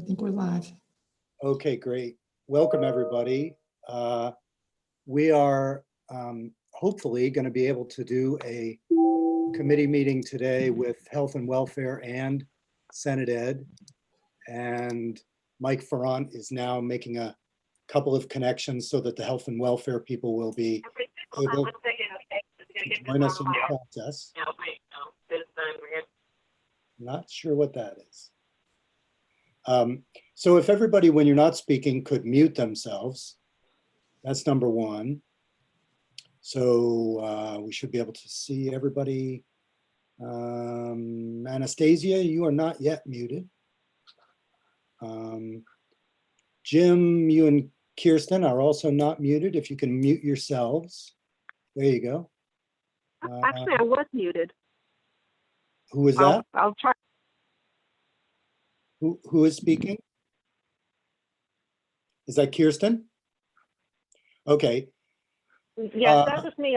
think we're live. Okay, great. Welcome, everybody. We are hopefully going to be able to do a committee meeting today with Health and Welfare and Senate Ed. And Mike Ferrant is now making a couple of connections so that the Health and Welfare people will be able to join us in the process. Not sure what that is. So if everybody, when you're not speaking, could mute themselves, that's number one. So we should be able to see everybody. Anastasia, you are not yet muted. Jim, you and Kirsten are also not muted. If you can mute yourselves. There you go. Actually, I was muted. Who is that? I'll try. Who is speaking? Is that Kirsten? Okay. Yes, that was me.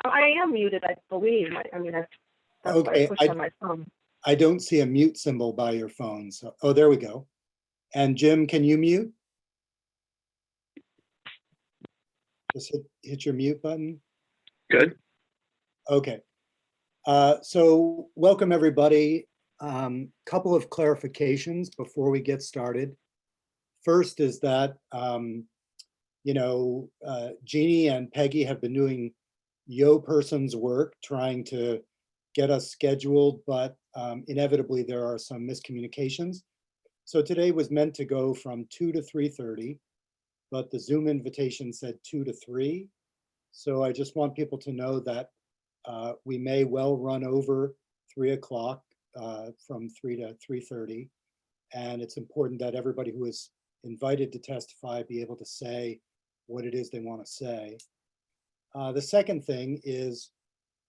I am muted, I believe. I mean, that's okay. Why I pushed on my phone. I don't see a mute symbol by your phone. So, oh, there we go. And Jim, can you mute? Just hit your mute button. Good. Okay. So welcome, everybody. Couple of clarifications before we get started. First is that, Jeannie and Peggy have been doing yo person's work trying to get us scheduled, but inevitably there are some miscommunications. So today was meant to go from 2 to 3:30, but the Zoom invitation said 2 to 3. So I just want people to know that we may well run over 3 o'clock from 3 to 3:30. And it's important that everybody who is invited to testify be able to say what it is they want to say. The second thing is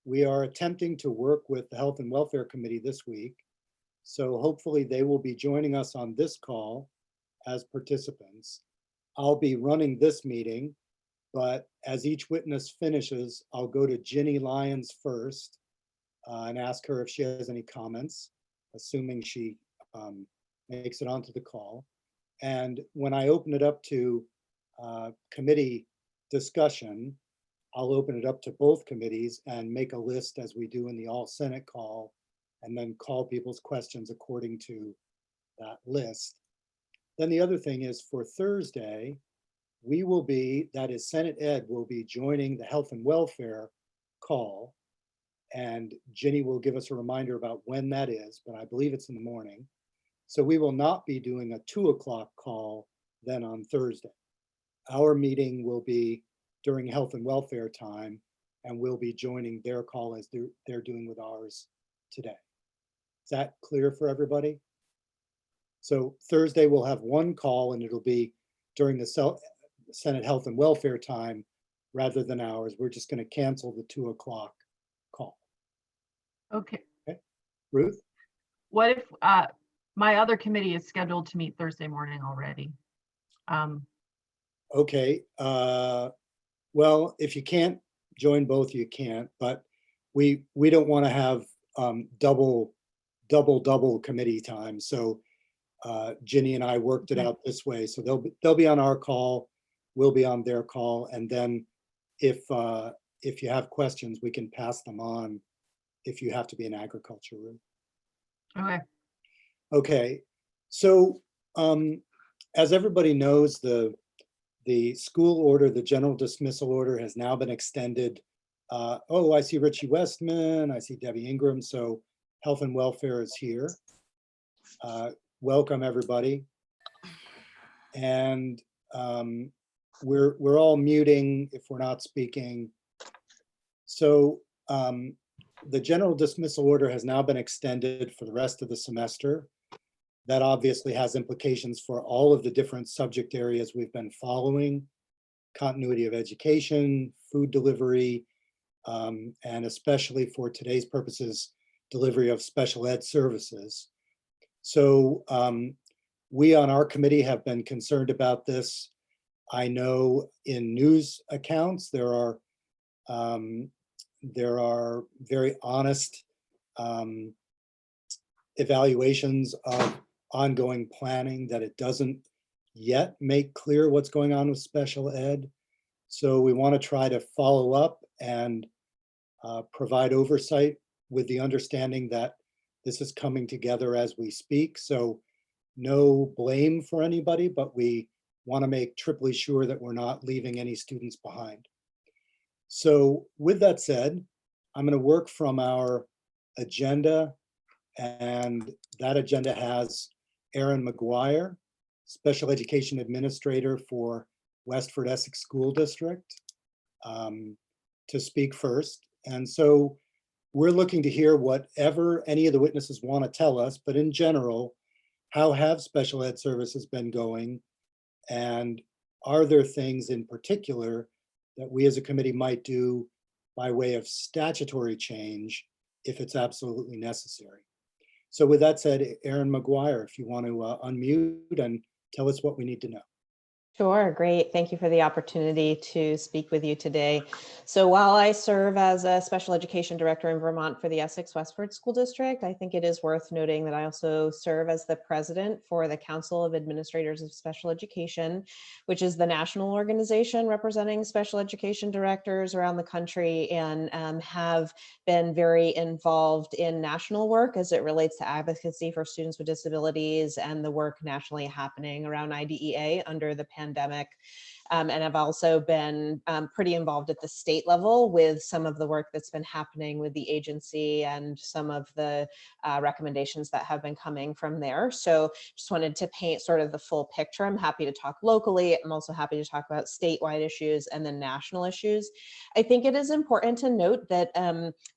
we are attempting to work with the Health and Welfare Committee this week. So hopefully they will be joining us on this call as participants. I'll be running this meeting, but as each witness finishes, I'll go to Ginny Lyons first and ask her if she has any comments, assuming she makes it onto the call. And when I open it up to committee discussion, I'll open it up to both committees and make a list as we do in the all Senate call, and then call people's questions according to that list. Then the other thing is for Thursday, we will be, that is Senate Ed will be joining the Health and Welfare call. And Ginny will give us a reminder about when that is, but I believe it's in the morning. So we will not be doing a 2 o'clock call then on Thursday. Our meeting will be during Health and Welfare time, and we'll be joining their call as they're doing with ours today. Is that clear for everybody? So Thursday we'll have one call and it'll be during the Senate Health and Welfare time rather than ours. We're just going to cancel the 2 o'clock call. Okay. Ruth? What if my other committee is scheduled to meet Thursday morning already? Okay. Well, if you can't join both, you can't, but we don't want to have double committee time. So Ginny and I worked it out this way. So they'll be on our call, we'll be on their call, and then if you have questions, we can pass them on if you have to be in agriculture room. Okay. Okay. So as everybody knows, the school order, the general dismissal order has now been extended. Oh, I see Richie Westman, I see Debbie Ingram. So Health and Welfare is here. Welcome, everybody. And we're all muting if we're not speaking. So the general dismissal order has now been extended for the rest of the semester. That obviously has implications for all of the different subject areas we've been following: continuity of education, food delivery, and especially for today's purposes, delivery of special ed services. So we on our committee have been concerned about this. I know in news accounts there are very honest evaluations of ongoing planning, that it doesn't yet make clear what's going on with special ed. So we want to try to follow up and provide oversight with the understanding that this is coming together as we speak. So no blame for anybody, but we want to make triply sure that we're not leaving any students behind. So with that said, I'm going to work from our agenda, and that agenda has Erin McGuire, Special Education Administrator for Westford Essex School District, to speak first. And so we're looking to hear whatever any of the witnesses want to tell us, but in general, how have special ed services been going? And are there things in particular that we as a committee might do by way of statutory change if it's absolutely necessary? So with that said, Erin McGuire, if you want to unmute and tell us what we need to know. Sure, great. Thank you for the opportunity to speak with you today. So while I serve as a special education director in Vermont for the Essex Westford School District, I think it is worth noting that I also serve as the president for the Council of Administrators of Special Education, which is the national organization representing special education directors around the country, and have been very involved in national work as it relates to advocacy for students with disabilities and the work nationally happening around IDEA under the pandemic. And I've also been pretty involved at the state level with some of the work that's been happening with the agency and some of the recommendations that have been coming from there. So just wanted to paint sort of the full picture. I'm happy to talk locally. I'm also happy to talk about statewide issues and then national issues. I think it is important to note that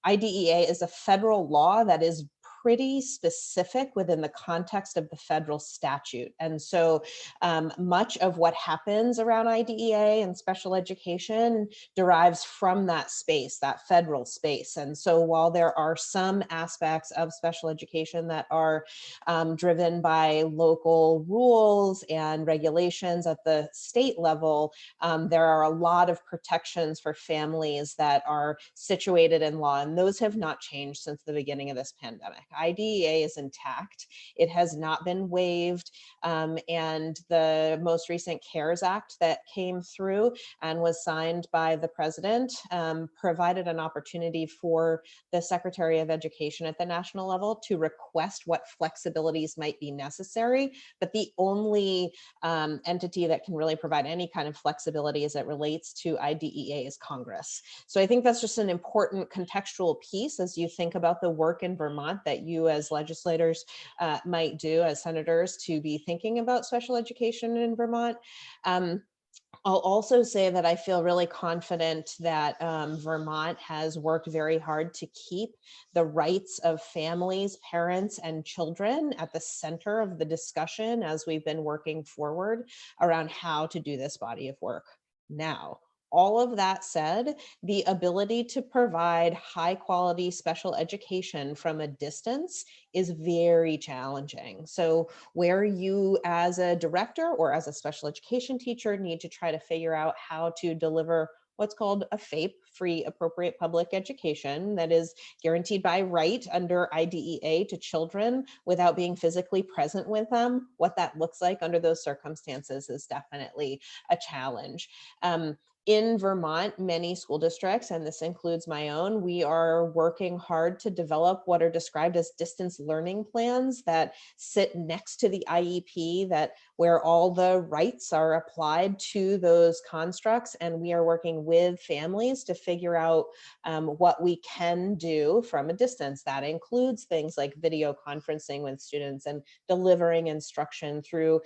IDEA is a federal law that is pretty specific within the context of the federal statute. And so much of what happens around IDEA and special education derives from that space, that federal space. And so while there are some aspects of special education that are driven by local rules and regulations at the state level, there are a lot of protections for families that are situated in law, and those have not changed since the beginning of this pandemic. IDEA is intact. It has not been waived. And the most recent CARES Act that came through and was signed by the president provided an opportunity for the Secretary of Education at the national level to request what flexibilities might be necessary. But the only entity that can really provide any kind of flexibility as it relates to IDEA is Congress. So I think that's just an important contextual piece as you think about the work in Vermont that you as legislators might do as senators to be thinking about special education in Vermont. I'll also say that I feel really confident that Vermont has worked very hard to keep the rights of families, parents, and children at the center of the discussion as we've been working forward around how to do this body of work now. All of that said, the ability to provide high quality special education from a distance is very challenging. So where you as a director or as a special education teacher need to try to figure out how to deliver what's called a FAPE, free appropriate public education, that is guaranteed by right under IDEA to children without being physically present with them, what that looks like under those circumstances is definitely a challenge. In Vermont, many school districts, and this includes my own, we are working hard to develop what are described as distance learning plans that sit next to the IEP, that where all the rights are applied to those constructs. And we are working with families to figure out what we can do from a distance. That includes things like video conferencing with students and delivering instruction through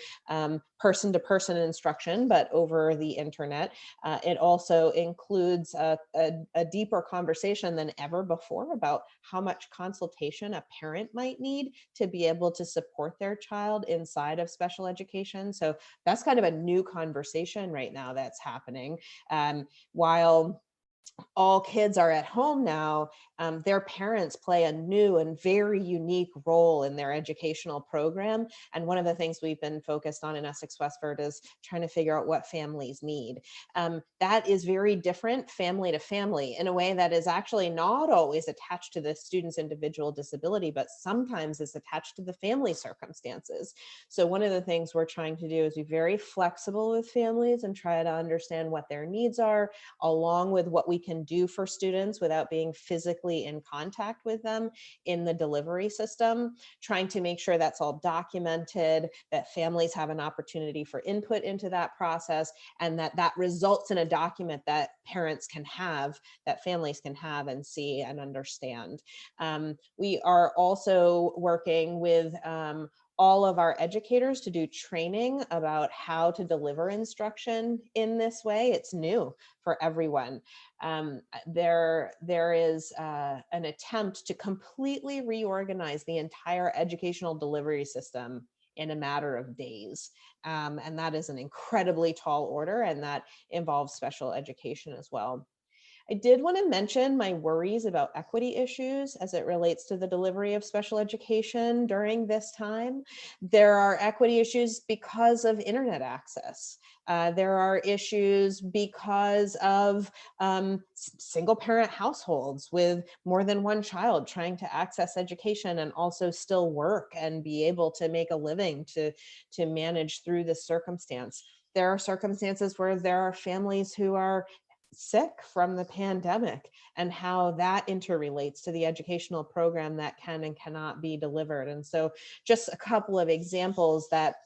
person-to-person instruction, but over the internet. It also includes a deeper conversation than ever before about how much consultation a parent might need to be able to support their child inside of special education. So that's kind of a new conversation right now that's happening. While all kids are at home now, their parents play a new and very unique role in their educational program. And one of the things we've been focused on in Essex Westford is trying to figure out what families need. That is very different family to family in a way that is actually not always attached to the student's individual disability, but sometimes is attached to the family circumstances. So one of the things we're trying to do is be very flexible with families and try to understand what their needs are, along with what we can do for students without being physically in contact with them in the delivery system, trying to make sure that's all documented, that families have an opportunity for input into that process, and that that results in a document that parents can have, that families can have and see and understand. We are also working with all of our educators to do training about how to deliver instruction in this way. It's new for everyone. There is an attempt to completely reorganize the entire educational delivery system in a matter of days. And that is an incredibly tall order, and that involves special education as well. I did want to mention my worries about equity issues as it relates to the delivery of special education during this time. There are equity issues because of internet access. There are issues because of single parent households with more than one child trying to access education and also still work and be able to make a living to manage through this circumstance. There are circumstances where there are families who are sick from the pandemic and how that interrelates to the educational program that can and cannot be delivered. And so just a couple of examples that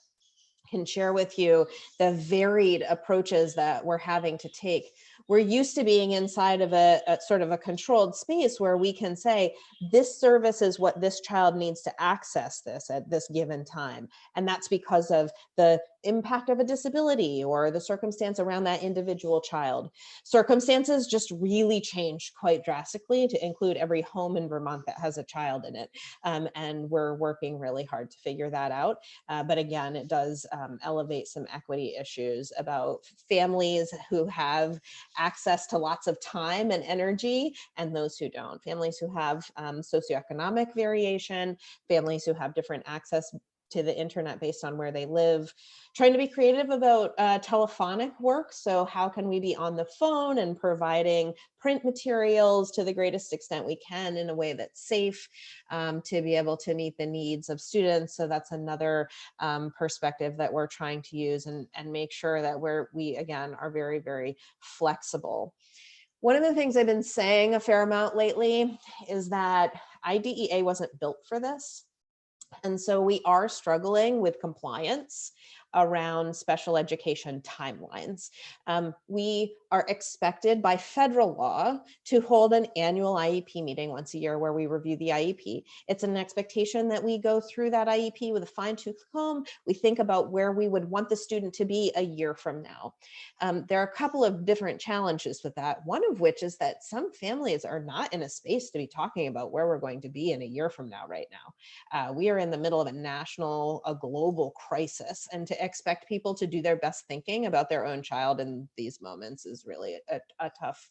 can share with you the varied approaches that we're having to take. We're used to being inside of a sort of a controlled space where we can say, this service is what this child needs to access this at this given time. And that's because of the impact of a disability or the circumstance around that individual child. Circumstances just really changed quite drastically to include every home in Vermont that has a child in it. And we're working really hard to figure that out. But again, it does elevate some equity issues about families who have access to lots of time and energy and those who don't. Families who have socioeconomic variation, families who have different access to the internet based on where they live, trying to be creative about telephonic work. So how can we be on the phone and providing print materials to the greatest extent we can in a way that's safe to be able to meet the needs of students. So that's another perspective that we're trying to use and make sure that we again are very, very flexible. One of the things I've been saying a fair amount lately is that IDEA wasn't built for this. And so we are struggling with compliance around special education timelines. We are expected by federal law to hold an annual IEP meeting once a year where we review the IEP. It's an expectation that we go through that IEP with a fine-tooth comb. We think about where we would want the student to be a year from now. There are a couple of different challenges with that. One of which is that some families are not in a space to be talking about where we're going to be in a year from now right now. We are in the middle of a global crisis, and to expect people to do their best thinking about their own child in these moments is really a tough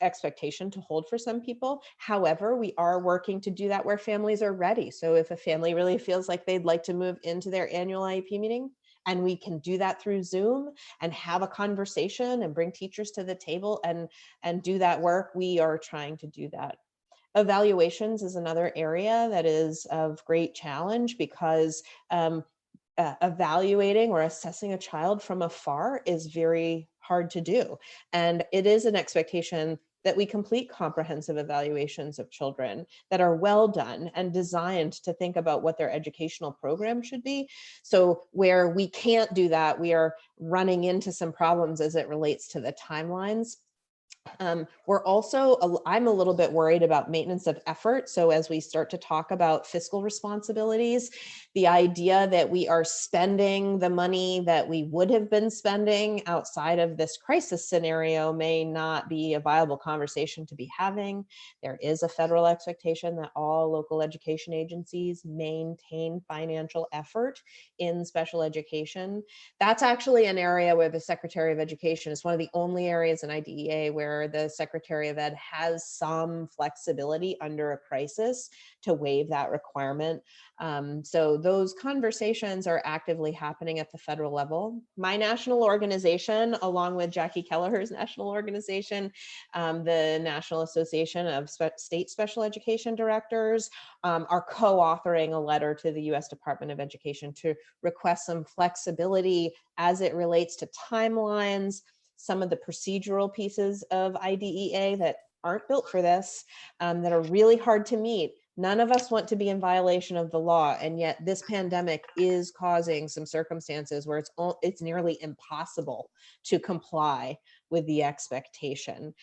expectation to hold for some people. However, we are working to do that where families are ready. So if a family really feels like they'd like to move into their annual IEP meeting, and we can do that through Zoom and have a conversation and bring teachers to the table and do that work, we are trying to do that. Evaluations is another area that is of great challenge because evaluating or assessing a child from afar is very hard to do. And it is an expectation that we complete comprehensive evaluations of children that are well done and designed to think about what their educational program should be. So where we can't do that, we are running into some problems as it relates to the timelines. I'm a little bit worried about maintenance of effort. So as we start to talk about fiscal responsibilities, the idea that we are spending the money that we would have been spending outside of this crisis scenario may not be a viable conversation to be having. There is a federal expectation that all local education agencies maintain financial effort in special education. That's actually an area where the Secretary of Education is one of the only areas in IDEA where where the Secretary of Ed has some flexibility under a crisis to waive that requirement. So those conversations are actively happening at the federal level. My national organization, along with Jackie Kelleher's national organization, the National Association of State Special Education Directors, are co-authoring a letter to the U.S. Department of Education to request some flexibility as it relates to timelines, some of the procedural pieces of IDEA that aren't built for this, that are really hard to meet. None of us want to be in violation of the law, and yet this pandemic is causing some circumstances where it's nearly impossible to comply with the expectation.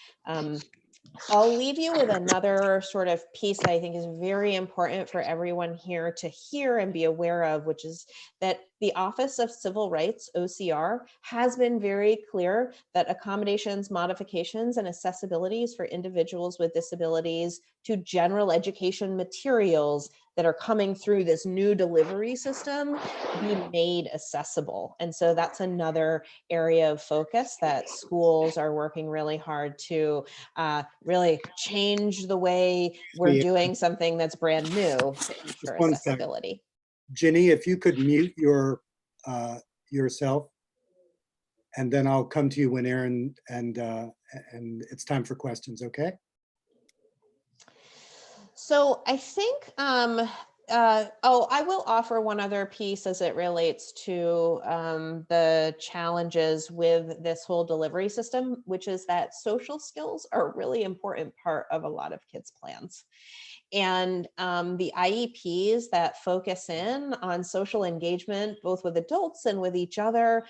I'll leave you with another sort of piece that I think is very important for everyone here to hear and be aware of, which is that the Office of Civil Rights, OCR, has been very clear that accommodations, modifications, and accessibilities for individuals with disabilities to general education materials that are coming through this new delivery system be made accessible. And so that's another area of focus that schools are working really hard to really change the way we're doing something that's brand new to ensure one sec. accessibility. Ginny, if you could mute yourself, and then I'll come to you when Aaron and it's time for questions, okay? So I think, I will offer one other piece as it relates to the challenges with this whole delivery system, which is that social skills are a really important part of a lot of kids' plans. And the IEPs that focus in on social engagement, both with adults and with each other,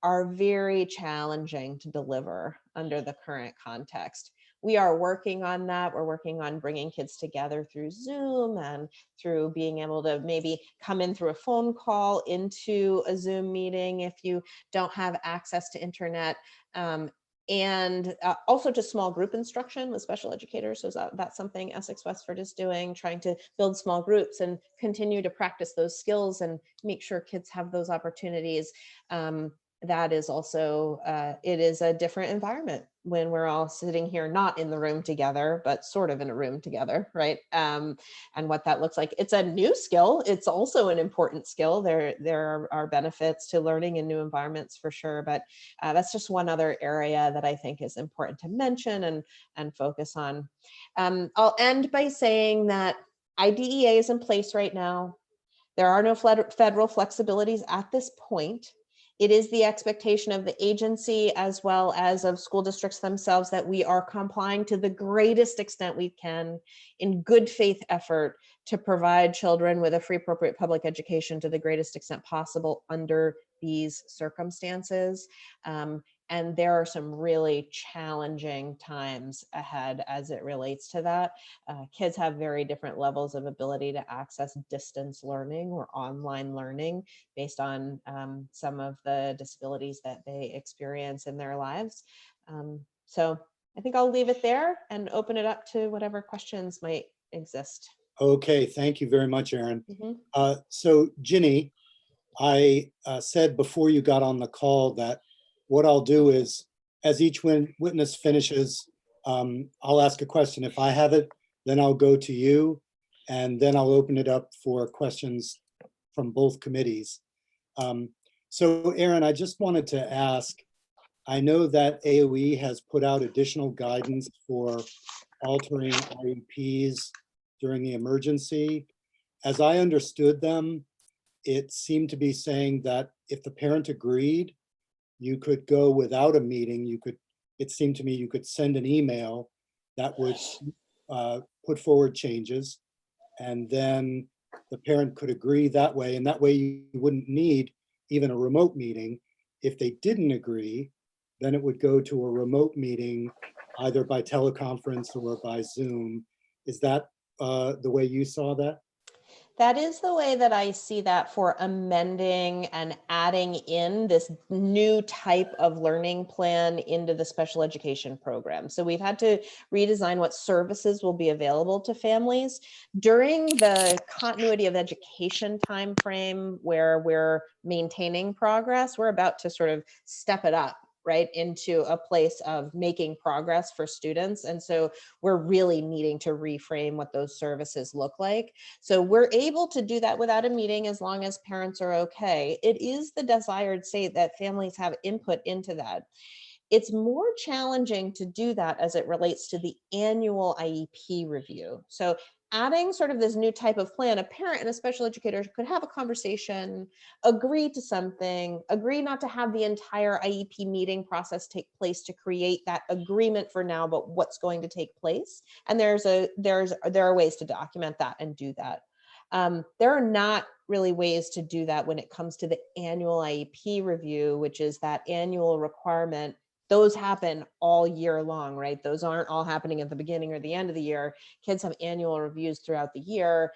are very challenging to deliver under the current context. We are working on that. We're working on bringing kids together through Zoom and through being able to maybe come in through a phone call into a Zoom meeting if you don't have access to internet. And also just small group instruction with special educators. So that's something Essex Westford is doing, trying to build small groups and continue to practice those skills and make sure kids have those opportunities. That is also, it is a different environment when we're all sitting here, not in the room together, but sort of in a room together, right? And what that looks like. It's a new skill. It's also an important skill. There are benefits to learning in new environments for sure, but that's just one other area that I think is important to mention and focus on. I'll end by saying that IDEA is in place right now. There are no federal flexibilities at this point. It is the expectation of the agency as well as of school districts themselves that we are complying to the greatest extent we can in good faith effort to provide children with a free appropriate public education to the greatest extent possible under these circumstances. And there are some really challenging times ahead as it relates to that. Kids have very different levels of ability to access distance learning or online learning based on some of the disabilities that they experience in their lives. So I think I'll leave it there and open it up to whatever questions might exist. Okay, thank you very much, Aaron. Mm-hmm. So Ginny, I said before you got on the call that what I'll do is, as each witness finishes, I'll ask a question. If I have it, then I'll go to you, and then I'll open it up for questions from both committees. So Aaron, I just wanted to ask, I know that AOE has put out additional guidance for altering IEPs during the emergency. As I understood them, it seemed to be saying that if the parent agreed, you could go without a meeting. It seemed to me you could send an email that would put forward changes, and then the parent could agree that way. And that way you wouldn't need even a remote meeting. If they didn't agree, then it would go to a remote meeting, either by teleconference or by Zoom. Is that the way you saw that? That is the way that I see that for amending and adding in this new type of learning plan into the special education program. So we've had to redesign what services will be available to families. During the continuity of education timeframe where we're maintaining progress, we're about to sort of step it up right, into a place of making progress for students. And so we're really needing to reframe what those services look like. So we're able to do that without a meeting as long as parents are okay. It is the desired state that families have input into that. It's more challenging to do that as it relates to the annual IEP review. So adding sort of this new type of plan, a parent and a special educator could have a conversation, agree to something, agree not to have the entire IEP meeting process take place to create that agreement for now, but what's going to take place. And there are ways to document that and do that. There are not really ways to do that when it comes to the annual IEP review, which is that annual requirement. Those happen all year long, right? Those aren't all happening at the beginning or the end of the year. Kids have annual reviews throughout the year,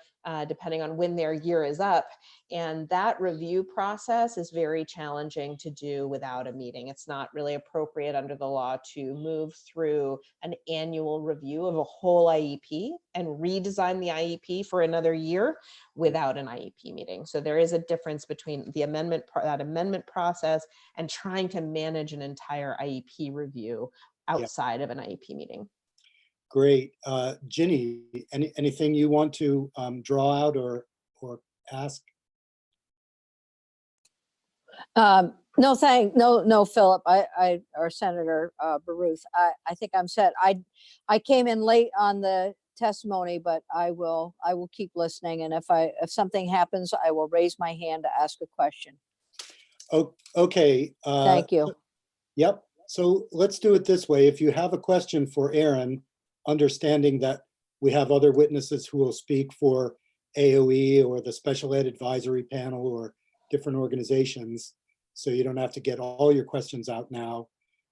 depending on when their year is up. And that review process is very challenging to do without a meeting. It's not really appropriate under the law to move through an annual review of a whole IEP and redesign the IEP for another year without an IEP meeting. So there is a difference between the that amendment process and trying to manage an entire IEP review outside of an IEP meeting. Great. Ginny, anything you want to draw out or ask? No, Philip, or Senator Baruth, I think I'm set. I came in late on the testimony, but I will keep listening. And if something happens, I will raise my hand to ask a question. Okay. Thank you. Yep. So let's do it this way. If you have a question for Aaron, understanding that we have other witnesses who will speak for AOE or the Special Ed Advisory Panel or different organizations, so you don't have to get all your questions out now.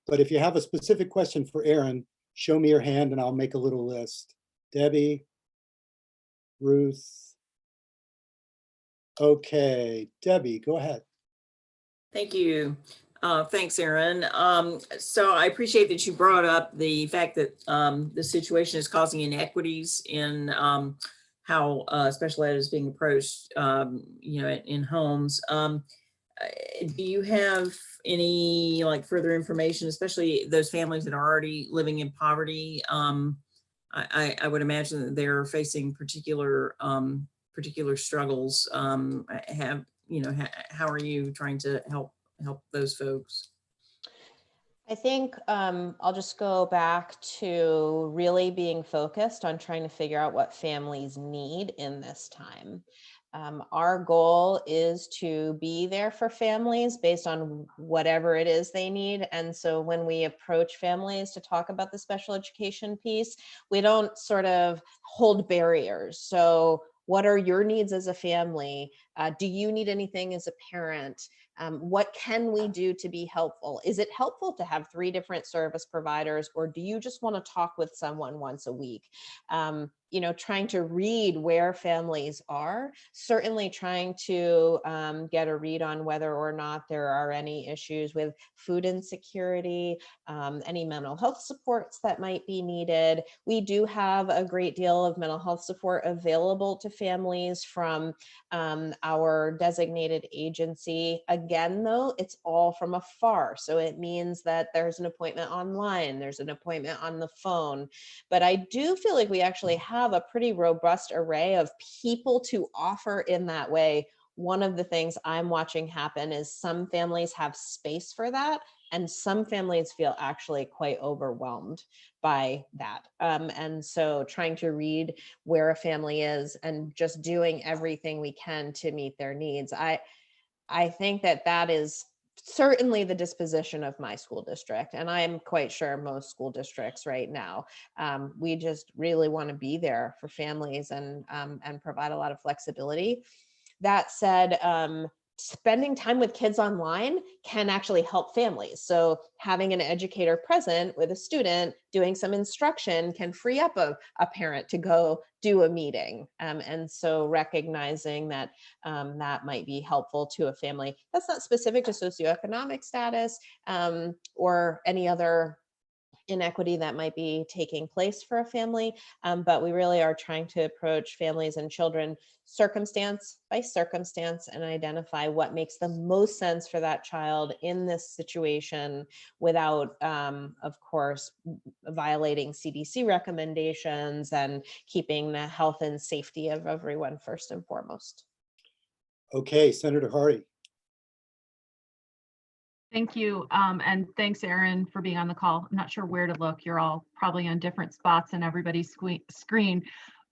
But if you have a specific question for Aaron, show me your hand and I'll make a little list. Debbie, Ruth. Okay, Debbie, go ahead. Thank you. Thanks, Aaron. So I appreciate that you brought up the fact that the situation is causing inequities in how special ed is being approached, in homes. Do you have any further information, especially those families that are already living in poverty? I would imagine that they're facing particular struggles. How are you trying to help those folks? I think I'll just go back to really being focused on trying to figure out what families need in this time. Our goal is to be there for families based on whatever it is they need. And so when we approach families to talk about the special education piece, we don't sort of hold barriers. So what are your needs as a family? Do you need anything as a parent? What can we do to be helpful? Is it helpful to have 3 different service providers, or do you just want to talk with someone once a week? Trying to read where families are, certainly trying to get a read on whether or not there are any issues with food insecurity, any mental health supports that might be needed. We do have a great deal of mental health support available to families from our designated agency. Again, though, it's all from afar. So it means that there's an appointment online, there's an appointment on the phone. But I do feel like we actually have a pretty robust array of people to offer in that way. One of the things I'm watching happen is some families have space for that, and some families feel actually quite overwhelmed by that. And so trying to read where a family is and just doing everything we can to meet their needs. I think that is certainly the disposition of my school district, and I'm quite sure most school districts right now. We just really want to be there for families and provide a lot of flexibility. That said, spending time with kids online can actually help families. So having an educator present with a student doing some instruction can free up a parent to go do a meeting. And so recognizing that that might be helpful to a family. That's not specific to socioeconomic status or any other inequity that might be taking place for a family. But we really are trying to approach families and children circumstance by circumstance and identify what makes the most sense for that child in this situation without, of course, violating CDC recommendations and keeping the health and safety of everyone first and foremost. Okay, Senator Hardy. Thank you. And thanks, Erin, for being on the call. I'm not sure where to look. You're all probably on different spots in everybody's screen.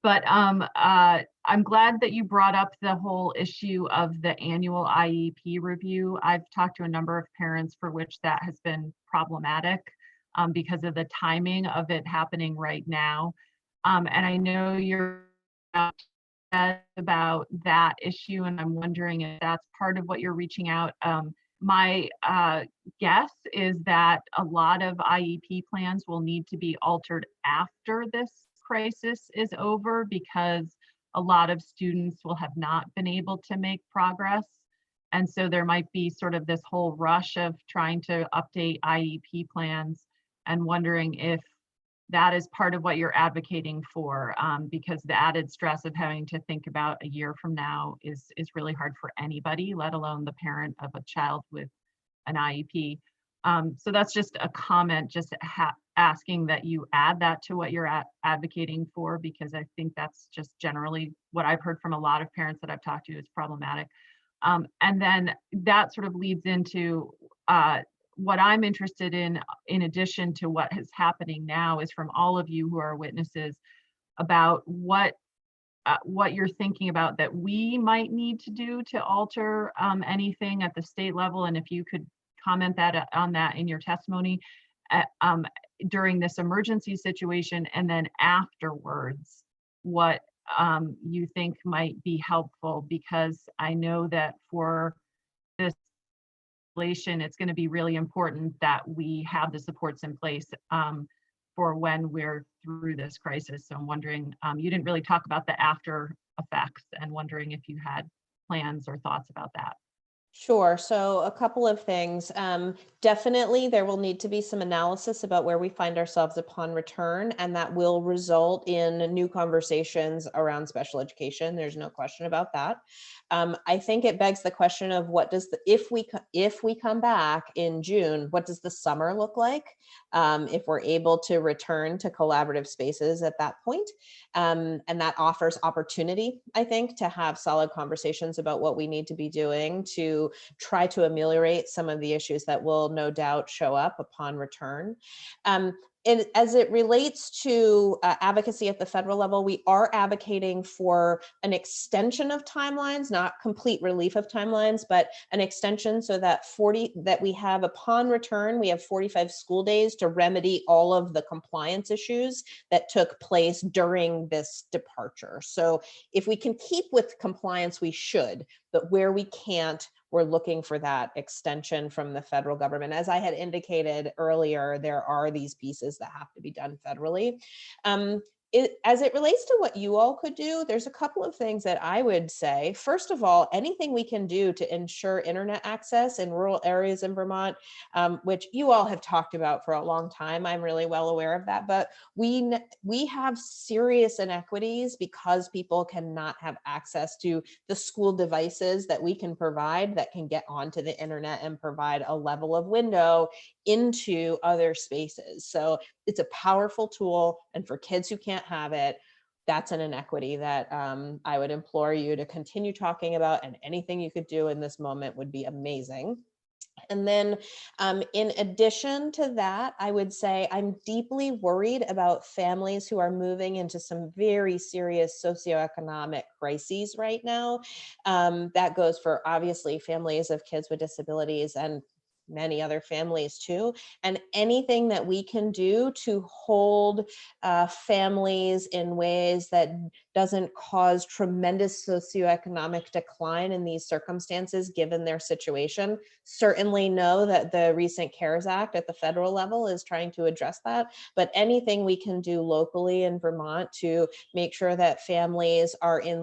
But I'm glad that you brought up the whole issue of the annual IEP review. I've talked to a number of parents for which that has been problematic because of the timing of it happening right now. And I know you're about that issue, and I'm wondering if that's part of what you're reaching out. My guess is that a lot of IEP plans will need to be altered after this crisis is over because a lot of students will have not been able to make progress. And so there might be sort of this whole rush of trying to update IEP plans and wondering if that is part of what you're advocating for, because the added stress of having to think about a year from now is really hard for anybody, let alone the parent of a child with an IEP. So that's just a comment, just asking that you add that to what you're advocating for, because I think that's just generally what I've heard from a lot of parents that I've talked to is problematic. And then that sort of leads into what I'm interested in addition to what is happening now, is from all of you who are witnesses about what you're thinking about that we might need to do to alter anything at the state level. And if you could comment on that in your testimony during this emergency situation, and then afterwards, what you think might be helpful, because I know that for this it's going to be really important that we have the supports in place for when we're through this crisis. So I'm wondering, you didn't really talk about the after effects, and wondering if you had plans or thoughts about that. Sure. So a couple of things. Definitely, there will need to be some analysis about where we find ourselves upon return, and that will result in new conversations around special education. There's no question about that. I think it begs the question of what does if we come back in June, what does the summer look like? If we're able to return to collaborative spaces at that point. And that offers opportunity, I think, to have solid conversations about what we need to be doing to try to ameliorate some of the issues that will no doubt show up upon return. And as it relates to advocacy at the federal level, we are advocating for an extension of timelines, not complete relief of timelines, but an extension so that we have upon return, we have 45 school days to remedy all of the compliance issues that took place during this departure. So if we can keep with compliance, we should, but where we can't, we're looking for that extension from the federal government. As I had indicated earlier, there are these pieces that have to be done federally. As it relates to what you all could do, there's a couple of things that I would say. First of all, anything we can do to ensure internet access in rural areas in Vermont, which you all have talked about for a long time. I'm really well aware of that, but we have serious inequities because people cannot have access to the school devices that we can provide that can get onto the internet and provide a level of window into other spaces. So it's a powerful tool, and for kids who can't have it, that's an inequity that I would implore you to continue talking about, and anything you could do in this moment would be amazing. And then in addition to that, I would say I'm deeply worried about families who are moving into some very serious socioeconomic crises right now. That goes for obviously families of kids with disabilities and many other families too, and anything that we can do to hold families in ways that doesn't cause tremendous socioeconomic decline in these circumstances given their situation. Certainly know that the recent CARES Act at the federal level is trying to address that, but anything we can do locally in Vermont to make sure that families are in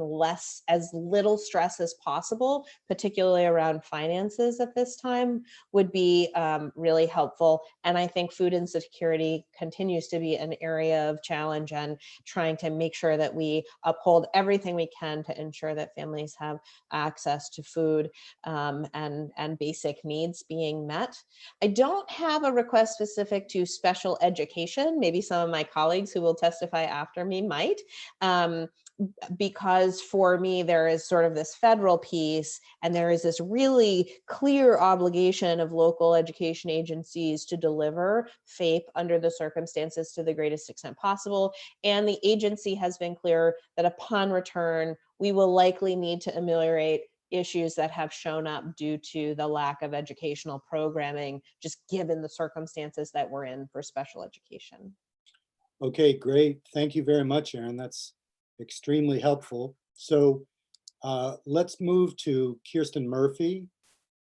as little stress as possible, particularly around finances at this time, would be really helpful. And I think food insecurity continues to be an area of challenge, and trying to make sure that we uphold everything we can to ensure that families have access to food and basic needs being met. I don't have a request specific to special education. Maybe some of my colleagues who will testify after me might. Because for me, there is sort of this federal piece, and there is this really clear obligation of local education agencies to deliver FAPE under the circumstances to the greatest extent possible. And the agency has been clear that upon return, we will likely need to ameliorate issues that have shown up due to the lack of educational programming, just given the circumstances that we're in for special education. Okay, great. Thank you very much, Erin. That's extremely helpful. So let's move to Kirsten Murphy,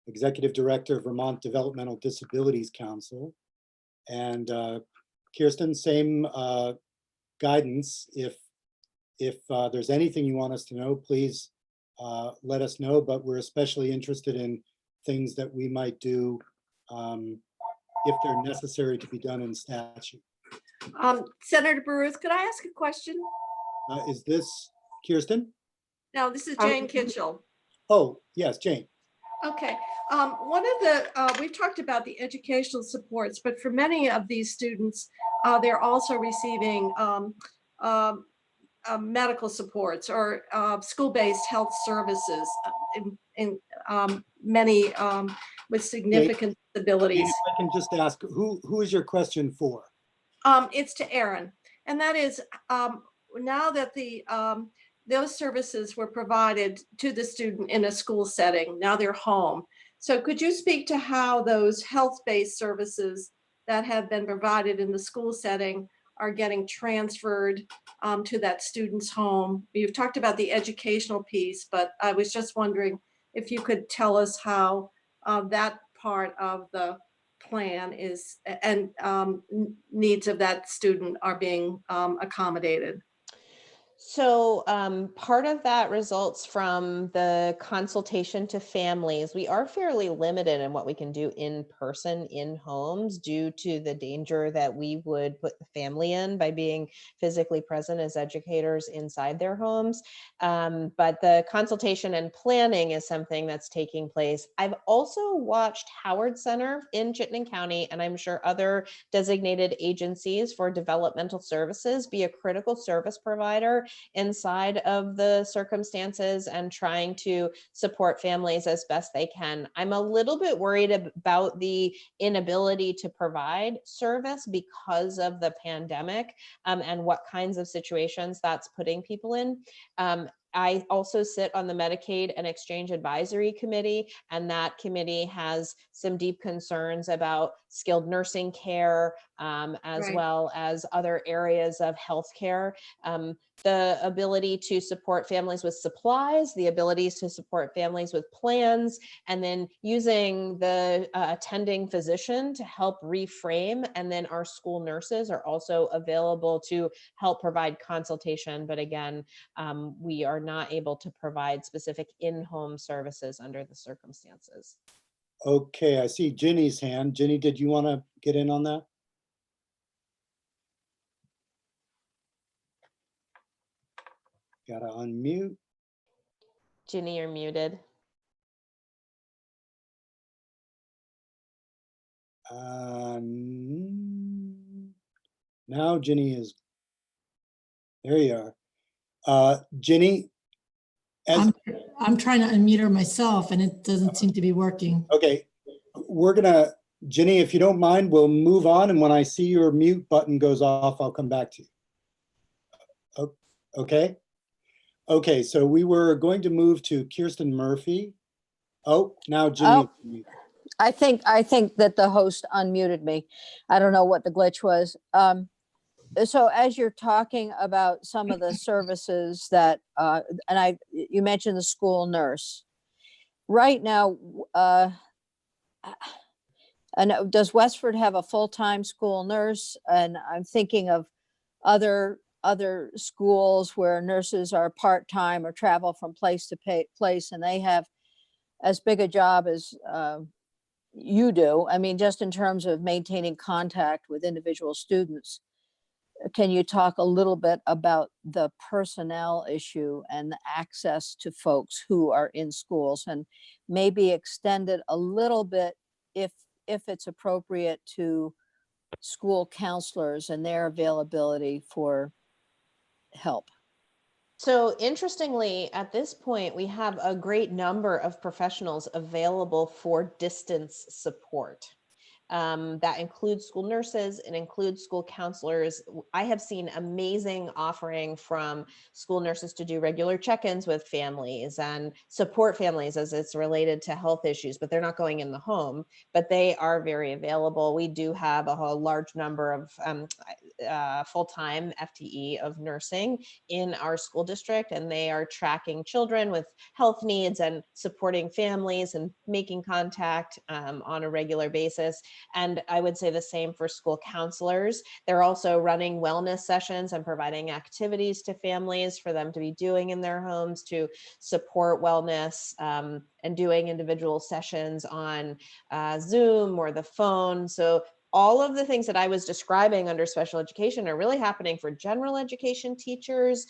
Executive Director of Vermont Developmental Disabilities Council. And Kirsten, same guidance. If there's anything you want us to know, please let us know, but we're especially interested in things that we might do if they're necessary to be done in statute. Senator Baruth, could I ask a question? Is this Kirsten? No, this is Jane Kitchell. Oh, yes, Jane. Okay. One of the, we've talked about the educational supports, but for many of these students, they're also receiving medical supports or school-based health services in many with significant disabilities. If I can just ask, who is your question for? It's to Erin, and that is now that those services were provided to the student in a school setting, now they're home. So could you speak to how those health-based services that have been provided in the school setting are getting transferred to that student's home? You've talked about the educational piece, but I was just wondering if you could tell us how that part of the plan is and needs of that student are being accommodated. So part of that results from the consultation to families. We are fairly limited in what we can do in person in homes due to the danger that we would put the family in by being physically present as educators inside their homes. But the consultation and planning is something that's taking place. I've also watched Howard Center in Chittenden County, and I'm sure other designated agencies for developmental services be a critical service provider inside of the circumstances and trying to support families as best they can. I'm a little bit worried about the inability to provide service because of the pandemic and what kinds of situations that's putting people in. I also sit on the Medicaid and Exchange Advisory Committee, and that committee has some deep concerns about skilled nursing care, as Right. well as other areas of healthcare. The ability to support families with supplies, the abilities to support families with plans, and then using the attending physician to help reframe. And then our school nurses are also available to help provide consultation. But again, we are not able to provide specific in-home services under the circumstances. Okay, I see Ginny's hand. Ginny, did you want to get in on that? Gotta unmute. Ginny, you're muted. Now Ginny is, there you are. Ginny, I'm trying to unmute her myself and it doesn't seem to be working. okay, we're gonna, Ginny, if you don't mind, we'll move on, and when I see your mute button goes off, I'll come back to you. Okay? Okay, so we were going to move to Kirsten Murphy. Oh, now Ginny. Oh. I think that the host unmuted me. I don't know what the glitch was. so as you're talking about some of the services that, you mentioned the school nurse. Right now, and does Westford have a full-time school nurse? And I'm thinking of other schools where nurses are part-time or travel from place to place, and they have as big a job as you do. I mean, just in terms of maintaining contact with individual students. Can you talk a little bit about the personnel issue and the access to folks who are in schools, and maybe extend it a little bit if it's appropriate to school counselors and their availability for help? So interestingly, at this point, we have a great number of professionals available for distance support. That includes school nurses, it includes school counselors. I have seen amazing offering from school nurses to do regular check-ins with families and support families as it's related to health issues, but they're not going in the home, but they are very available. We do have a whole large number of full-time FTE of nursing in our school district, and they are tracking children with health needs and supporting families and making contact on a regular basis. And I would say the same for school counselors. They're also running wellness sessions and providing activities to families for them to be doing in their homes to support wellness, and doing individual sessions on Zoom or the phone. So all of the things that I was describing under special education are really happening for general education teachers,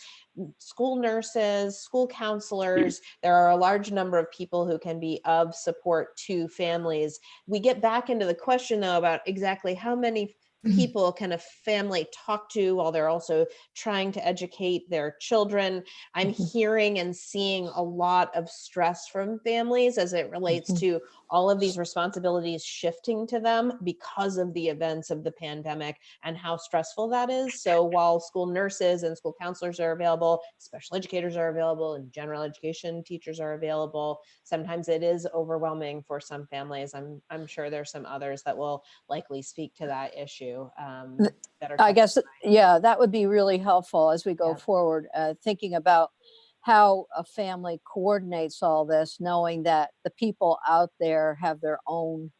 school nurses, school counselors. There are a large number of people who can be of support to families. We get back into the question though about exactly how many people can a family talk to while they're also trying to educate their children. I'm hearing and seeing a lot of stress from families as it relates to all of these responsibilities shifting to them because of the events of the pandemic and how stressful that is. So while school nurses and school counselors are available, special educators are available, and general education teachers are available, sometimes it is overwhelming for some families. I'm sure there's some others that will likely speak to that issue. That are I guess, yeah, that would be really helpful as we go Yeah. forward, thinking about how a family coordinates all this, knowing that the people out there have their own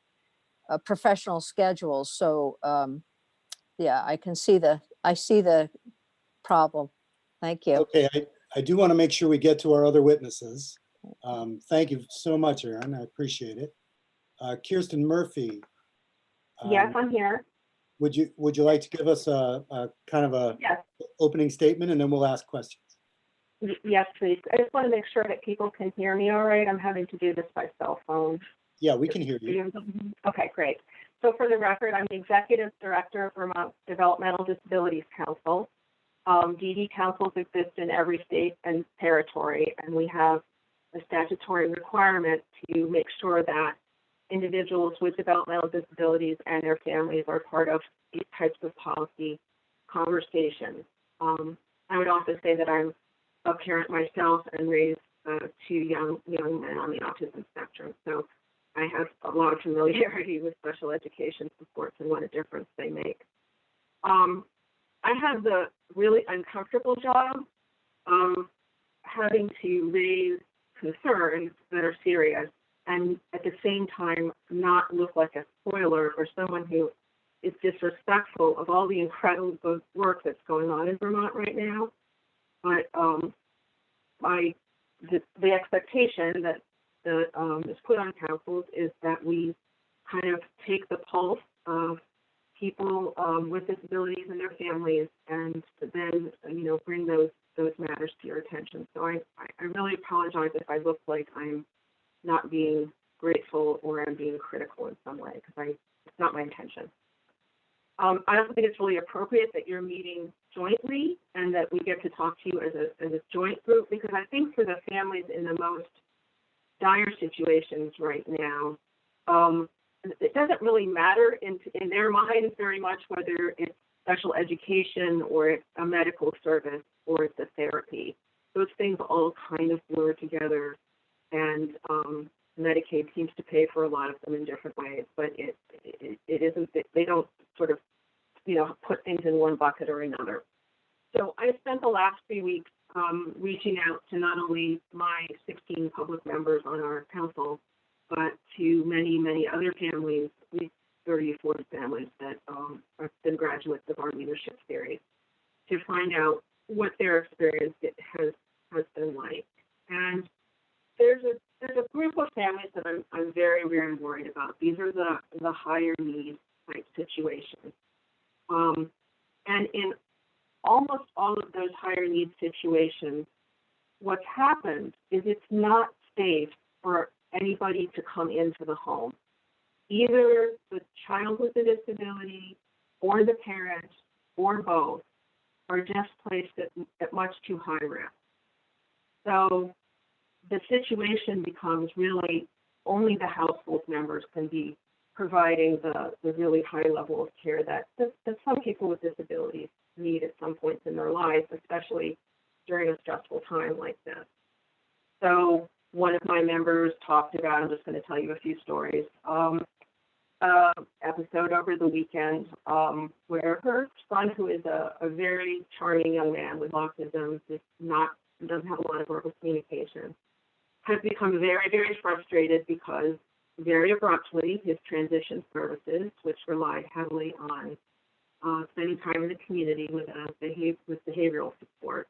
professional schedules. So, yeah, I see the problem. Thank you. Okay, I do want to make sure we get to our other witnesses. Thank you so much, Erin. I appreciate it. Kirsten Murphy. Yes, I'm here. Would you like to give us a kind of a Yes, opening statement, and then we'll ask questions? yes, please. I just want to make sure that people can hear me all right. I'm having to do this by cell phone. Yeah, we can hear you. Okay, great. So for the record, I'm the Executive Director of Vermont Developmental Disabilities Council. DD councils exist in every state and territory, and we have a statutory requirement to make sure that individuals with developmental disabilities and their families are part of these types of policy conversations. I would also say that I'm a parent myself and raised two young men on the autism spectrum, so I have a lot of familiarity with special education supports and what a difference they make. I have the really uncomfortable job of having to raise concerns that are serious and at the same time not look like a spoiler or someone who is disrespectful of all the incredible work that's going on in Vermont right now. But the expectation that is put on councils is that we kind of take the pulse of people with disabilities and their families, and then bring those matters to your attention. So I really apologize if I look like I'm not being grateful or I'm being critical in some way, because it's not my intention. I also think it's really appropriate that you're meeting jointly and that we get to talk to you as a joint group, because I think for the families in the most dire situations right now, it doesn't really matter in their minds very much whether it's special education or it's a medical service or it's a therapy. Those things all kind of blur together, and Medicaid seems to pay for a lot of them in different ways, but it isn't, they don't sort of put things things in one bucket or another. So I spent the last 3 weeks reaching out to not only my 16 public members on our council, but to many, many other families, 30 or 40 families that have been graduates of our leadership series, to find out what their experience has been like. And there's a group of families that I'm very, very worried about. These are the higher need type situations. And in almost all of those higher need situations, what's happened is it's not safe for anybody to come into the home. Either the child with a disability or the parent or both are just placed at much too high risk. So the situation becomes really only the household members can be providing the really high level of care that some people with disabilities need at some points in their lives, especially during a stressful time like this. So one of my members talked about, I'm just going to tell you a few stories, episode over the weekend where her son, who is a very charming young man with autism, doesn't have a lot of verbal communication, has become very, very frustrated because very abruptly his transition services, which relied heavily on spending time in the community with behavioral support,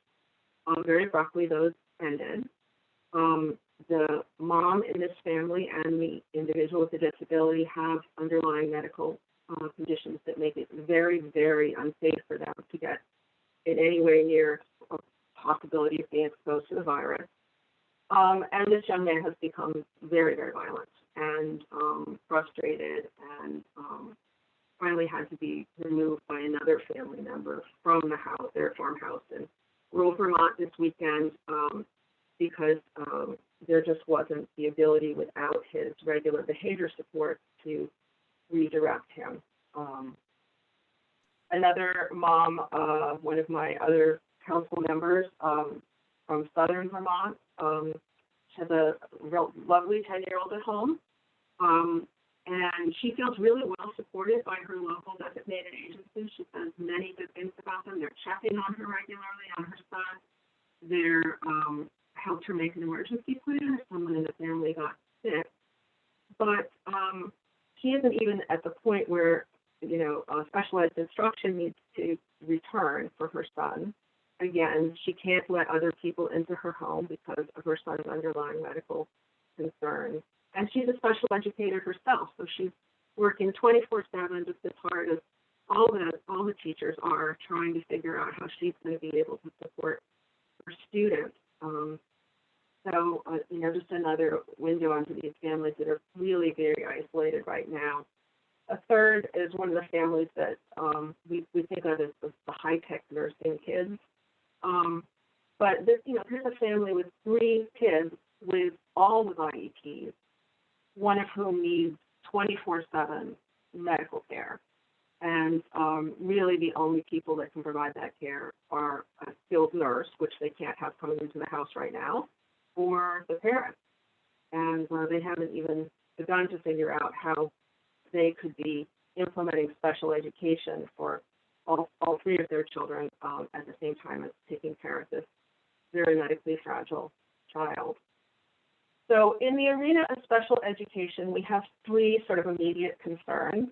very abruptly those ended. The mom in this family and the individual with the disability have underlying medical conditions that make it very, very unsafe for them to get in any way near a possibility of being exposed to the virus. And this young man has become very, very violent and frustrated, and finally had to be removed by another family member from the house, their farmhouse in rural Vermont this weekend, because there just wasn't the ability without his regular behavior support to redirect him. Another mom, one of my other council members from southern Vermont, has a lovely 10-year-old at home, and she feels really well supported by her local designated agencies. She says many good things about them. They're checking on her regularly, on her son. They're helped her make an emergency plan if someone in the family got sick. But she isn't even at the point where, specialized instruction needs to return for her son. Again, she can't let other people into her home because of her son's underlying medical concerns. And she's a special educator herself, so she's working 24/7, just as hard as all the teachers are, trying to figure out how she's going to be able to support her students. Just another window onto these families that are really very isolated right now. A third is one of the families that we think of as the high-tech nursing kids. But here's a family with 3 kids all with IEPs, one of whom needs 24/7 medical care. And really the only people that can provide that care are a skilled nurse, which they can't have coming into the house right now, or the parents. And they haven't even begun to figure out how they could be implementing special education for all 3 of their children at the same time as taking care of this very medically fragile child. So in the arena of special education, we have 3 sort of immediate concerns.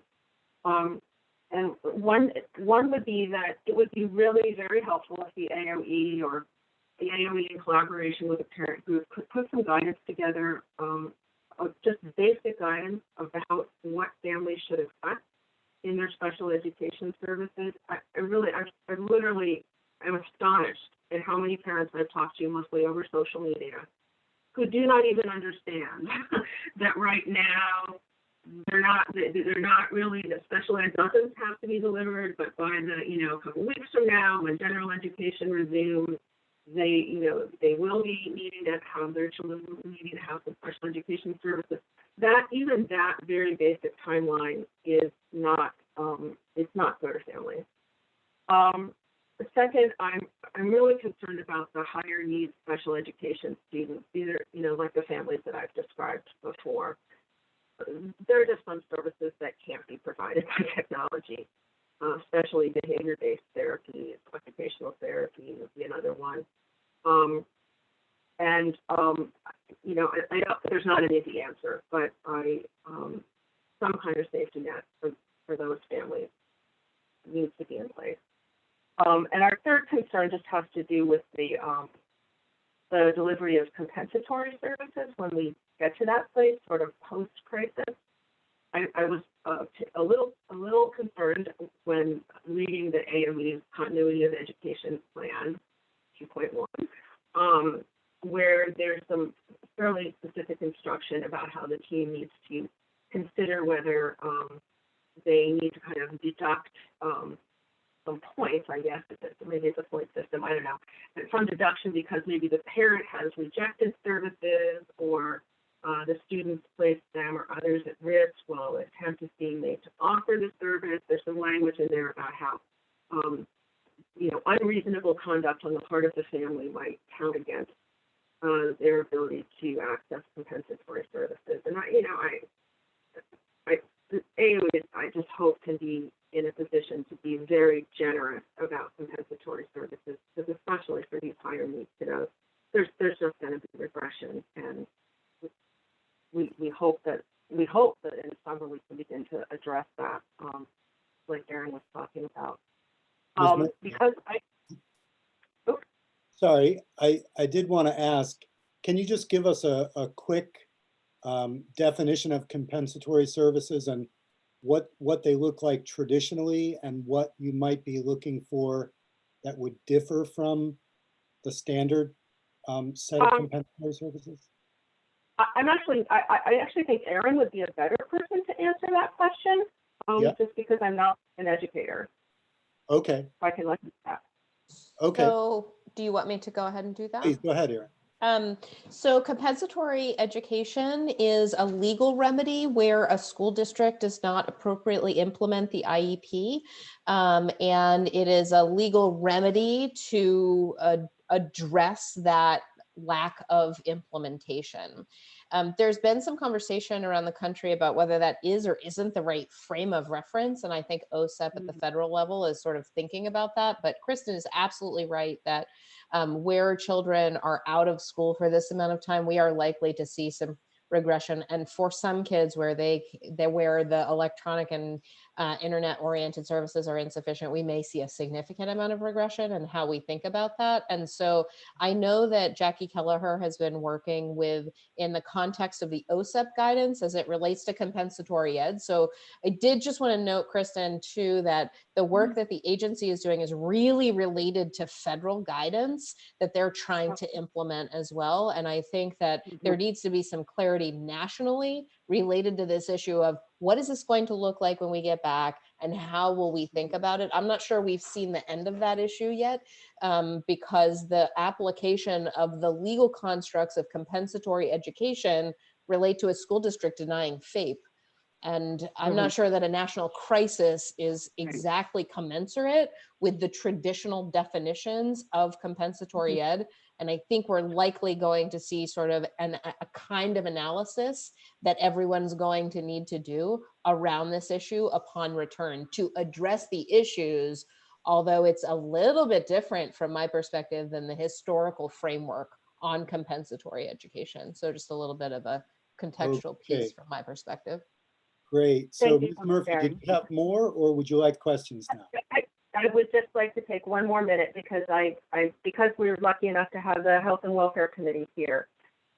And one would be that it would be really very helpful if the AOE or the AOE in collaboration with a parent group could put some guidance together, just basic guidance about what families should expect in their special education services. I literally am astonished at how many parents I've talked to, mostly over social media, who do not even understand that right now they're not really, the special ed doesn't have to be delivered, but by a couple weeks from now, when general education resumes, they will be needing to have their children needing to have some special education services. That very basic timeline is not it's not clear to families. Second, I'm really concerned about the higher needs special education students. These are like the families that I've described before. There are just some services that can't be provided by technology. especially behavior-based therapy, occupational therapy would be another one. You know, I don't, there's not an easy answer, but some kind of safety net for those families needs to be in place. And our third concern just has to do with the delivery of compensatory services when we get to that place, sort of post-crisis. I was a little concerned when reading the AME's Continuity of Education Plan 2.1, where there's some fairly specific instruction about how the team needs to consider whether they need to kind of deduct some points, I guess, maybe it's a point system, I don't know, but from deduction because maybe the parent has rejected services or the students placed them or others at risk while an attempt is being made to offer the service. There's some language in there about how, you know, unreasonable conduct on the part of the family might count against their ability to access compensatory services. And I just hope can be in a position to be very generous about compensatory services, because especially for these higher needs kiddos, there's just going to be regression, and we hope that in summer we can begin to address that, like Erin was talking about. Because Sorry, I did want to ask, can you just give us a quick definition of compensatory services and what they look like traditionally and what you might be looking for that would differ from the standard set of compensatory services? I actually think Erin would be a better person to answer that question, just because I'm not an educator. Okay. If I can let you know that. Okay. So do you want me to go ahead and do that? Please go ahead, Erin. So compensatory education is a legal remedy where a school district does not appropriately implement the IEP. And it is a legal remedy to address that lack of implementation. There's been some conversation around the country about whether that is or isn't the right frame of reference. And I think OSEP at the federal level is sort of thinking about that. But Kristen is absolutely right that where children are out of school for this amount of time, we are likely to see some regression. And for some kids where where the electronic and internet-oriented services are insufficient, we may see a significant amount of regression in how we think about that. And so I know that Jackie Kelleher has been working with, in the context of the OSEP guidance as it relates to compensatory ed. So I did just want to note, Kristen, too, that the work that the agency is doing is really related to federal guidance that they're trying to implement as well. And I think that there needs to be some clarity nationally related to this issue of what is this going to look like when we get back and how will we think about it? I'm not sure we've seen the end of that issue yet, because the application of the legal constructs of compensatory education relate to a school district denying FAPE. And I'm not sure that a national crisis is exactly commensurate with the traditional definitions of compensatory ed. And I think we're likely going to see sort of a kind of analysis that everyone's going to need to do around this issue upon return to address the issues, although it's a little bit different from my perspective than the historical framework on compensatory education. So just a little bit of a contextual piece from my perspective. Great. So Thank you Ms. so much, Murphy, Erin. did you have more or would you like questions now? I would just like to take one more minute because because we were lucky enough to have the Health and Welfare Committee here.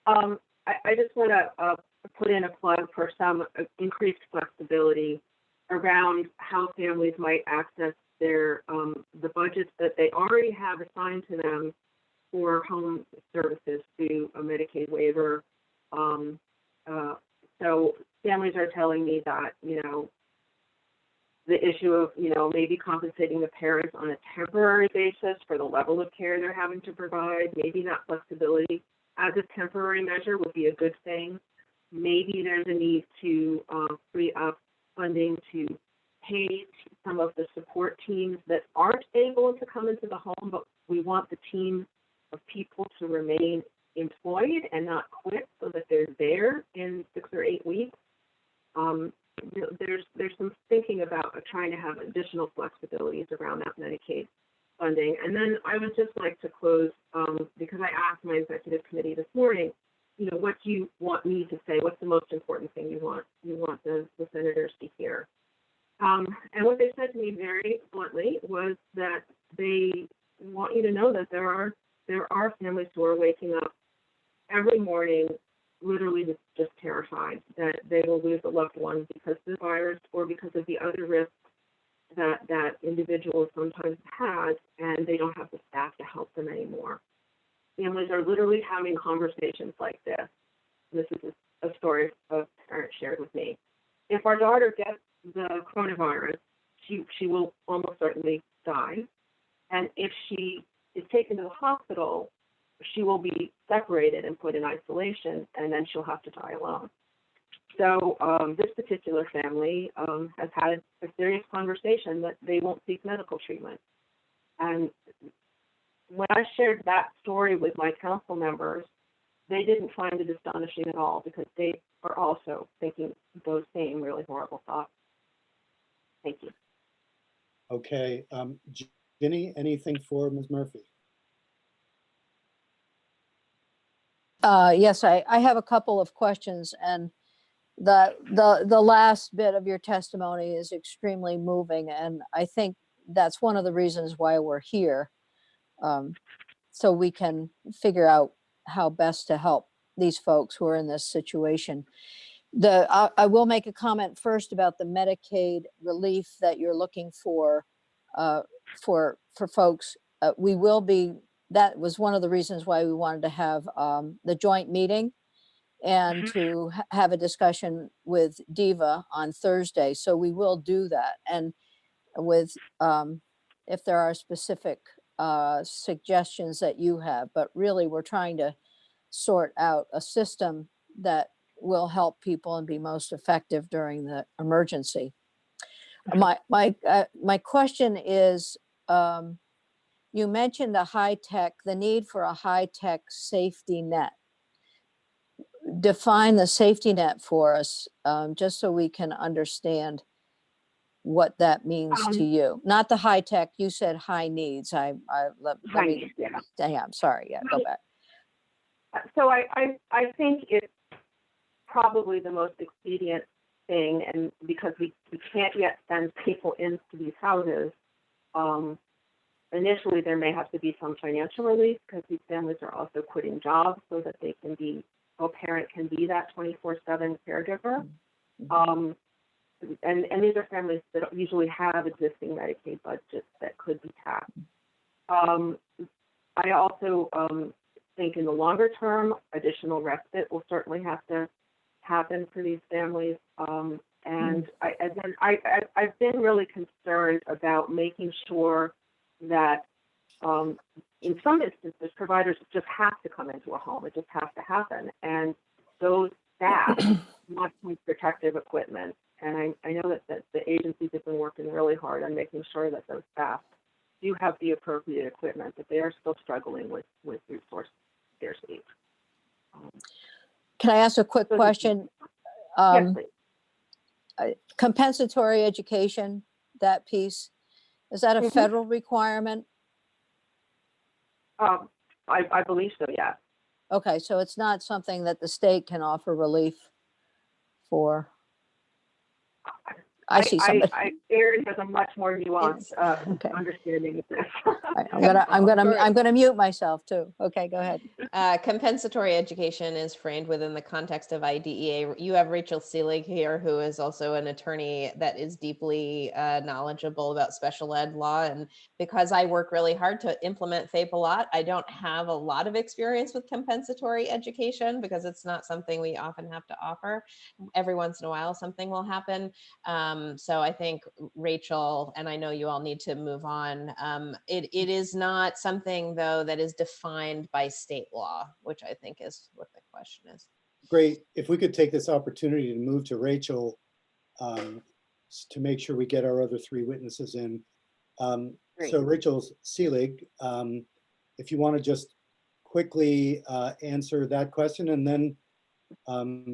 I just want to put in a plug for some increased flexibility around how families might access their the budgets that they already have assigned to them for home services through a Medicaid waiver. So families are telling me that, the issue of, maybe compensating the parents on a temporary basis for the level of care they're having to provide, maybe that flexibility as a temporary measure would be a good thing. Maybe there's a need to free up funding to pay some of the support teams that aren't able to come into the home, but we want the team of people to remain employed and not quit so that they're there in 6 or 8 weeks. There's some thinking thinking about trying to have additional flexibilities around that Medicaid funding. And then I would just like to close, because I asked my executive committee this morning, you know, what do you want me to say? What's the most important thing you want the senators to hear? And what they said to me very bluntly was that they want you to know that there are families who are waking up every morning literally just terrified that they will lose a loved one because of the virus or because of the other risks that individuals sometimes has, and they don't have the staff to help them anymore. Families are literally having conversations like this. This is a story a parent shared with me. If our daughter gets the coronavirus, she will almost certainly die. And if she is taken to the hospital, she will be separated and put in isolation, and then she'll have to die alone. So this particular family has had a serious conversation that they won't seek medical treatment. And when I shared that story with my council members, they didn't find it astonishing at all because they are also thinking those same really horrible thoughts. Thank you. Okay, Ginny, anything for Ms. Murphy? Yes, I have a couple of questions, and the last bit of your testimony is extremely moving, and I think that's one of the reasons why we're here, so we can figure out how best to help these folks who are in this situation. I will make a comment first about the Medicaid relief that you're looking for folks. We will be. That was one of the reasons why we wanted to have the joint meeting and to have a discussion with DEVA on Thursday. So we will do that. And with, if there are specific suggestions that you have, but really we're trying to sort out a system that will help people and be most effective during the emergency. My question is, you mentioned the need for a high-tech safety net. Define the safety net for us, just so we can understand what that means to you. Not the high tech, you said high needs. Let me, yeah, I'm sorry, yeah, go back. So I think it's probably the most expedient thing, and because we can't yet send people into these houses, initially there may have to be some financial relief because these families are also quitting jobs so that they can be, a parent can be that 24/7 caregiver. And these are families that usually have existing Medicaid budgets that could be tapped. I also think in the longer term, additional respite will certainly have to happen for these families. And I've been really concerned about making sure that in some instances, providers just have to come into a home. It just has to happen. And those staff must need protective equipment. And I know that the agencies have been working really hard on making sure that those staff do have the appropriate equipment, but they are still struggling with resource scarcity. Can I ask a quick question? Yes, please. Compensatory education, that piece, is that a federal requirement? I believe so, yeah. Okay, so it's not something that the state can offer relief for? I see somebody. Erin has a much more nuanced understanding of this. I'm gonna mute myself too. Okay, go ahead. Compensatory education is framed within the context of IDEA. You have Rachel Seelig here, who is also an attorney that is deeply knowledgeable about special ed law. And because I work really hard to implement FAPE a lot, I don't have a lot of experience with compensatory education because it's not something we often have to offer. Every once in a while, something will happen. So I think Rachel, and I know you all need to move on. It is not something though that is defined by state law, which I think is what the question is. Great. If we could take this opportunity to move to Rachel to make sure we get our other three witnesses in. So Rachel Seelig, if you want to just quickly answer that question and then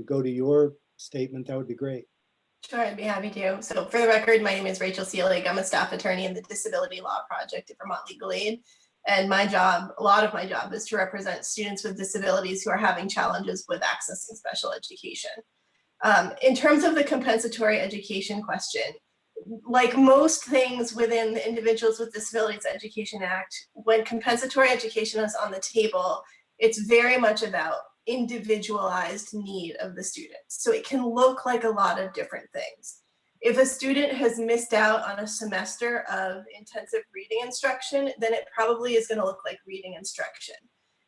go to your statement, that would be great. Sure, I'd be happy to. So for the record, my name is Rachel Seelig. I'm a staff attorney in the Disability Law Project at Vermont Legal Aid. And my job, a lot of my job is to represent students with disabilities who are having challenges with accessing special education. In terms of the compensatory education question, like most things within the Individuals with Disabilities Education Act, when compensatory education is on the table, it's very much about individualized need of the student. So it can look like a lot of different things. If a student has missed out on a semester of intensive reading instruction, then it probably is going to look like reading instruction.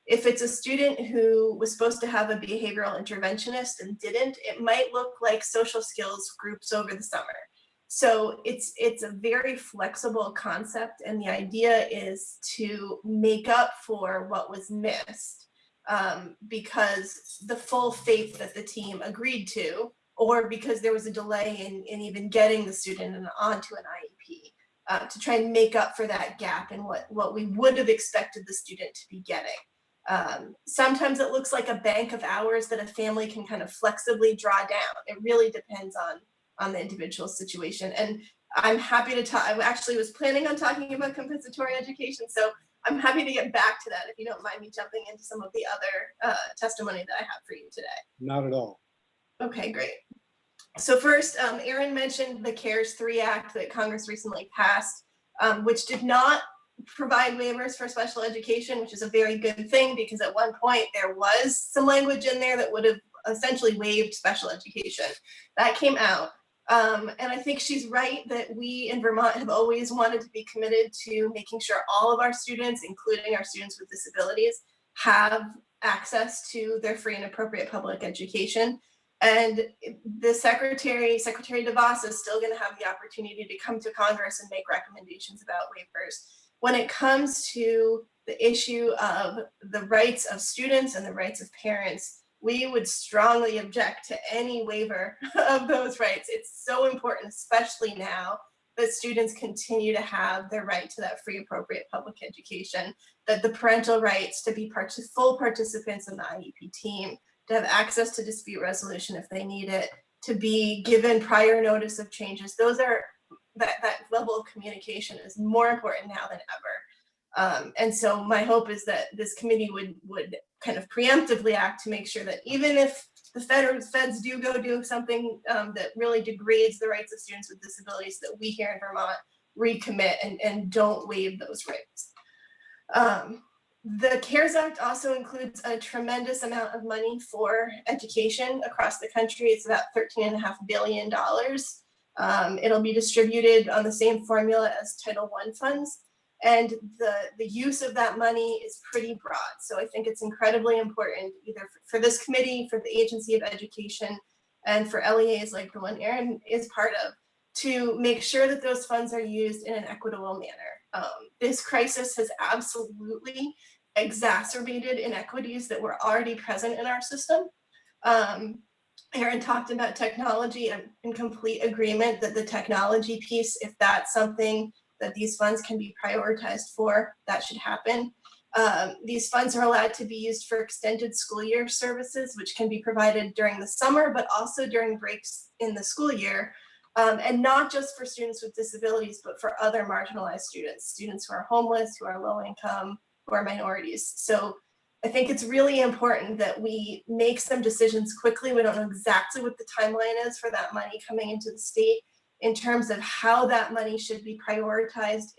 If it's a student who was supposed to have a behavioral interventionist and didn't, it might look like social skills groups over the summer. So it's a very flexible concept, and the idea is to make up for what was missed because the full faith that the team agreed to, or because there was a delay in even getting the student onto an IEP, to try and make up for that gap in what we would have expected the student to be getting. Sometimes it looks like a bank of hours that a family can kind of flexibly draw down. It really depends on the individual situation. And I'm happy to talk. I actually was planning on talking about compensatory education, so I'm happy to get back to that if you don't mind me jumping into some of the other testimony that I have for you today. Not at all. Okay, great. So first, Erin mentioned the CARES 3 Act that Congress recently passed, which did not provide waivers for special education, which is a very good thing because at one point there was some language in there that would have essentially waived special education. That came out. And I think she's right that we in Vermont have always wanted to be committed to making sure all of our students, including our students with disabilities, have access to their free and appropriate public education. And the Secretary DeVos is still going to have the opportunity to come to Congress and make recommendations about waivers. When it comes to the issue of the rights of students and the rights of parents, we would strongly object to any waiver of those rights. It's so important, especially now, that students continue to have their right to that free, appropriate public education, that the parental rights to be full participants in the IEP team, to have access to dispute resolution if they need it, to be given prior notice of changes. Those are, that level of communication is more important now than ever. And so my hope is that this committee would kind of preemptively act to make sure that even if the feds do go do something that really degrades the rights of students with disabilities, that we here in Vermont recommit and don't waive those rights. The CARES Act also includes a tremendous amount of money for education across the country. It's about $13.5 billion. It'll be distributed on the same formula as Title I funds. And the use of that money is pretty broad. So I think it's incredibly important either for this committee, for the Agency of Education, and for LEAs like the one Erin is part of, to make sure that those funds are used in an equitable manner. This crisis has absolutely exacerbated inequities that were already present in our system. Erin talked about technology. I'm in complete agreement that the technology piece, if that's something that these funds can be prioritized for, that should happen. These funds are allowed to be used for extended school year services, which can be provided during the summer, but also during breaks in the school year. And not just for students with disabilities, but for other marginalized students who are homeless, who are low income, who are minorities. So I think it's really important that we make some decisions quickly. We don't know exactly what the timeline is for that money coming into the state in terms of how that money should be prioritized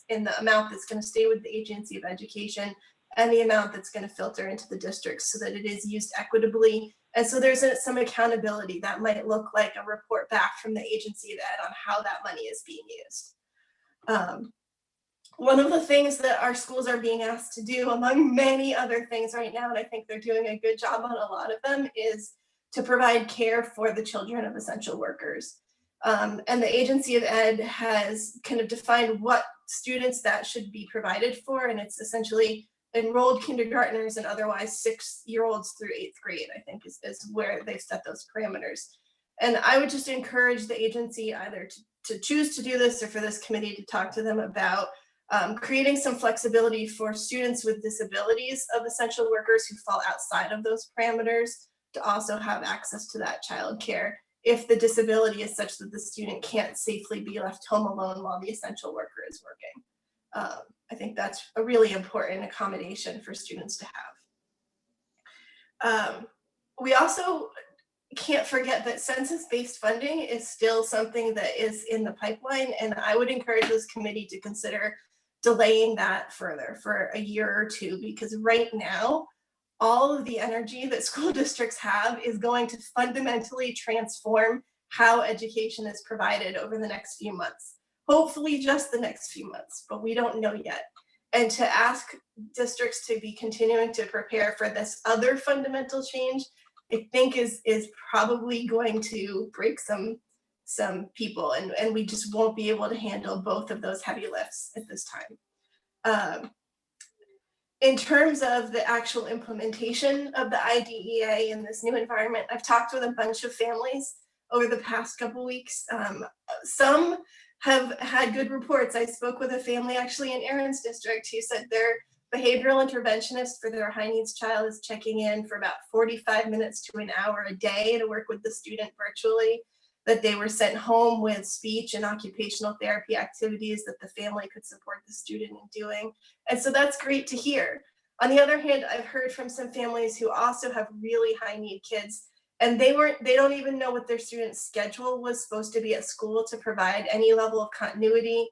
in the amount that's going to stay with the Agency of Education and the amount that's going to filter into the districts so that it is used equitably. And so there's some accountability. That might look like a report back from the Agency of Ed on how that money is being used. One of the things that our schools are being asked to do, among many other things right now, and I think they're doing a good job on a lot of them, is to provide care for the children of essential workers. And the Agency of Ed has kind of defined what students that should be provided for, and it's essentially enrolled kindergartners and otherwise 6-year-olds through 8th grade, I think is where they've set those parameters. And I would just encourage the agency either to choose to do this or for this committee to talk to them about creating some flexibility for students with disabilities of essential workers who fall outside of those parameters to also have access to that childcare. if the disability is such that the student can't safely be left home alone while the essential worker is working. I think that's a really important accommodation for students to have. We also can't forget that census-based funding is still something that is in the pipeline, and I would encourage this committee to consider delaying that further for a year or two, because right now, all of the energy that school districts have is going to fundamentally transform how education is provided over the next few months. Hopefully just the next few months, but we don't know yet. And to ask districts to be continuing to prepare for this other fundamental change, I think is probably going to break some people, and we just won't be able to handle both of those heavy lifts at this time. In terms of the actual implementation of the IDEA in this new environment, I've talked with a bunch of families over the past couple weeks. Some have had good reports. I spoke with a family actually in Erin's district who said their behavioral interventionist for their high needs child is checking in for about 45 minutes to an hour a day to work with the student virtually, that they were sent home with speech and occupational therapy activities that the family could support the student in doing. And so that's great to hear. On the other hand, I've heard from some families who also have really high need kids, and they don't even know what their student's schedule was supposed to be at school to provide any level of continuity.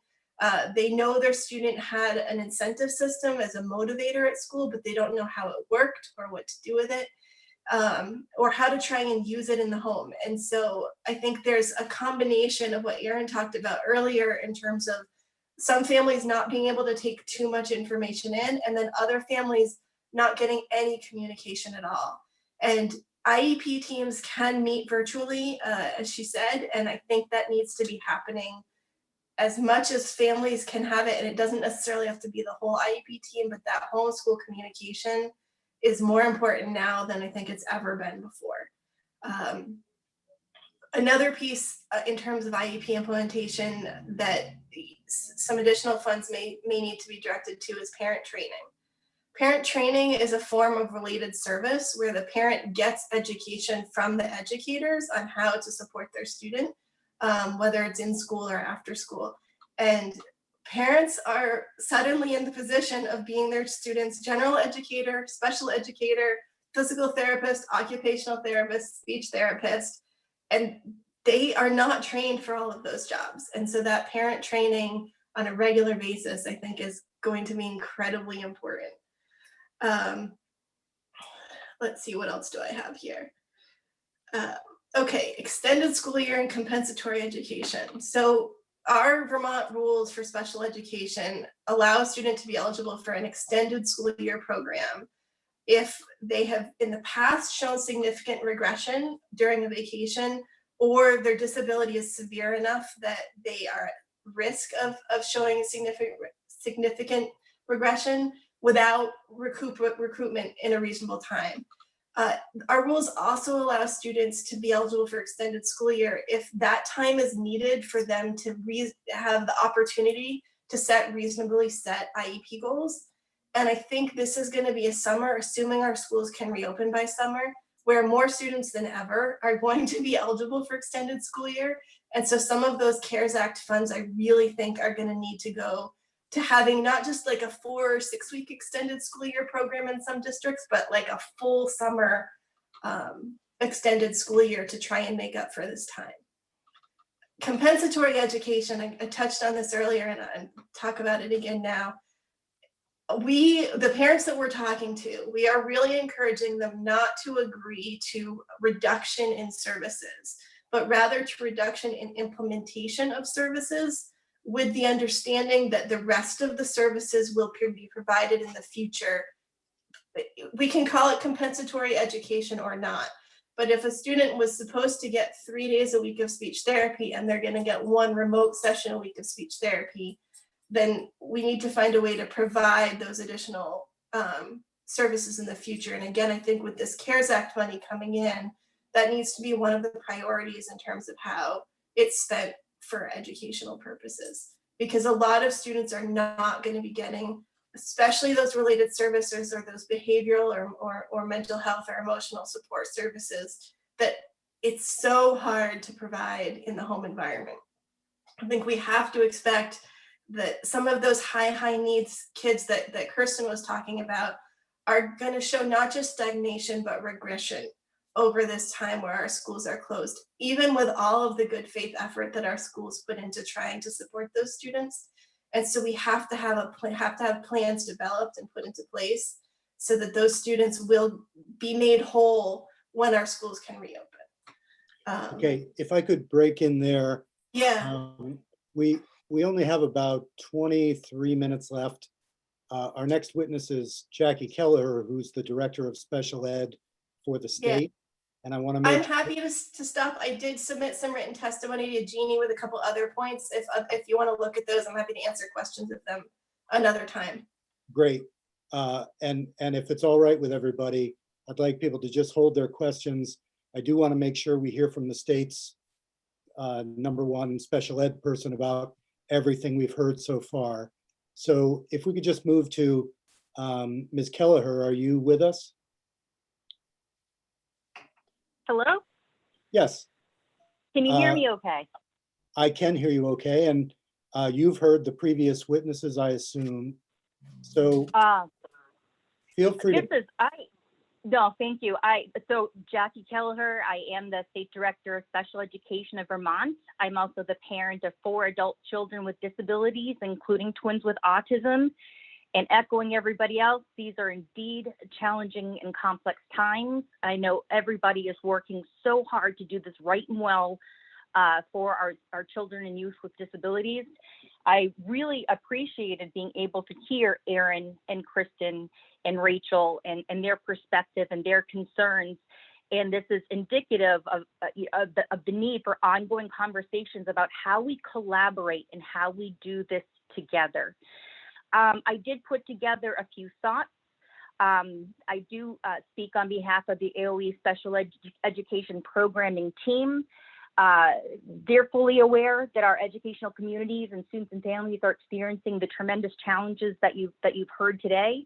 They know their student had an incentive system as a motivator at school, but they don't know how it worked or what to do with it, or how to try and use it in the home. And so I think there's a combination of what Erin talked about earlier in terms of some families not being able to take too much information in, and then other families not getting any communication at all. And IEP teams can meet virtually, as she said, and I think that needs to be happening as much as families can have it. And it doesn't necessarily have to be the whole IEP team, but that homeschool communication is more important now than I think it's ever been before. Another piece in terms of IEP implementation that some additional funds may need to be directed to is parent training. Parent training is a form of related service where the parent gets education from the educators on how to support their student, whether it's in school or after school. And parents are suddenly in the position of being their students' general educator, special educator, physical therapist, occupational therapist, speech therapist, and they are not trained for all of those jobs. And so that parent training on a regular basis, I think, is going to be incredibly important. Let's see, what else do I have here? Okay, extended school year and compensatory education. So our Vermont rules for special education allow a student to be eligible for an extended school year program if they have in the past shown significant regression during a vacation, or their disability is severe enough that they are at risk of showing a significant regression without recruitment in a reasonable time. Our rules also allow students to be eligible for extended school year if that time is needed for them to have the opportunity to set reasonably set IEP goals. And I think this is going to be a summer, assuming our schools can reopen by summer, where more students than ever are going to be eligible for extended school year. And so some of those CARES Act funds I really think are going to need to go to having not just like a 4 or 6 week extended school year program in some districts, but like a full summer extended school year to try and make up for this time. Compensatory education, I touched on this earlier and I talk about it again now. The parents that we're talking to, we are really encouraging them not to agree to reduction in services, but rather to reduction in implementation of services, with the understanding that the rest of the services will be provided in the future. We can call it compensatory education or not, but if a student was supposed to get 3 days a week of speech therapy and they're going to get 1 remote session a week of speech therapy, then we need to find a way to provide those additional services in the future. And again, I think with this CARES Act money coming in, that needs to be one of the priorities in terms of how it's spent for educational purposes, because a lot of students are not going to be getting, especially those related services or those behavioral or mental health or emotional support services that it's so hard to provide in the home environment. I think we have to expect that some of those high needs kids that Kirsten was talking about are going to show not just stagnation, but regression over this time where our schools are closed, even with all of the good faith effort that our schools put into trying to support those students. And so we have to have plans developed and put into place so that those students will be made whole when our schools can reopen. Okay, if I could break in there. Yeah. We only have about 23 minutes left. Our next witness is Jackie Keller, who's the Director of Special Ed for the state. And I want to make I'm happy to stop. I did submit some written testimony to Jeannie with a couple other points. If you want to look at those, I'm happy to answer questions of them another time. Great. And if it's all right with everybody, I'd like people to just hold their questions. I do want to make sure we hear from the state's #1 special ed person about everything we've heard so far. So if we could just move to Ms. Kelleher, are you with us? Hello? Yes. Can you hear me okay? I can hear you okay. And you've heard the previous witnesses, I assume. So feel free to. No, thank you. So Jackie Kelleher, I am the State Director of Special Education of Vermont. I'm also the parent of 4 adult children with disabilities, including twins with autism. And echoing everybody else, these are indeed challenging and complex times. I know everybody is working so hard to do this right and well for our children and youth with disabilities. I really appreciated being able to hear Aaron and Kristen and Rachel and their perspective and their concerns. And this is indicative of the need for ongoing conversations about how we collaborate and how we do this together. I did put together a few thoughts. I do speak on behalf of the AOE Special Education Programming team. They're fully aware that our educational communities and students and families are experiencing the tremendous challenges that you've heard today,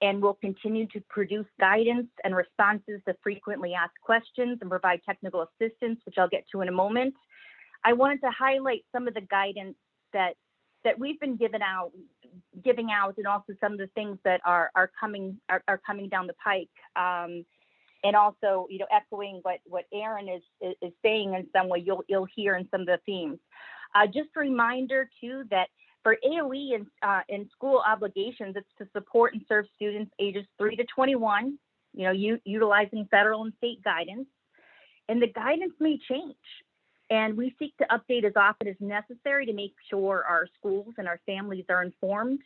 and will continue to produce guidance and responses to frequently asked questions and provide technical assistance, which I'll get to in a moment. I wanted to highlight some of the guidance that we've been giving out, and also some of the things that are coming down the pike. And also, echoing what Aaron is saying in some way, you'll hear in some of the themes. Just a reminder too that for AOE and school obligations, it's to support and serve students ages 3 to 21, utilizing federal and state guidance. And the guidance may change. And we seek to update as often as necessary to make sure our schools and our families are informed.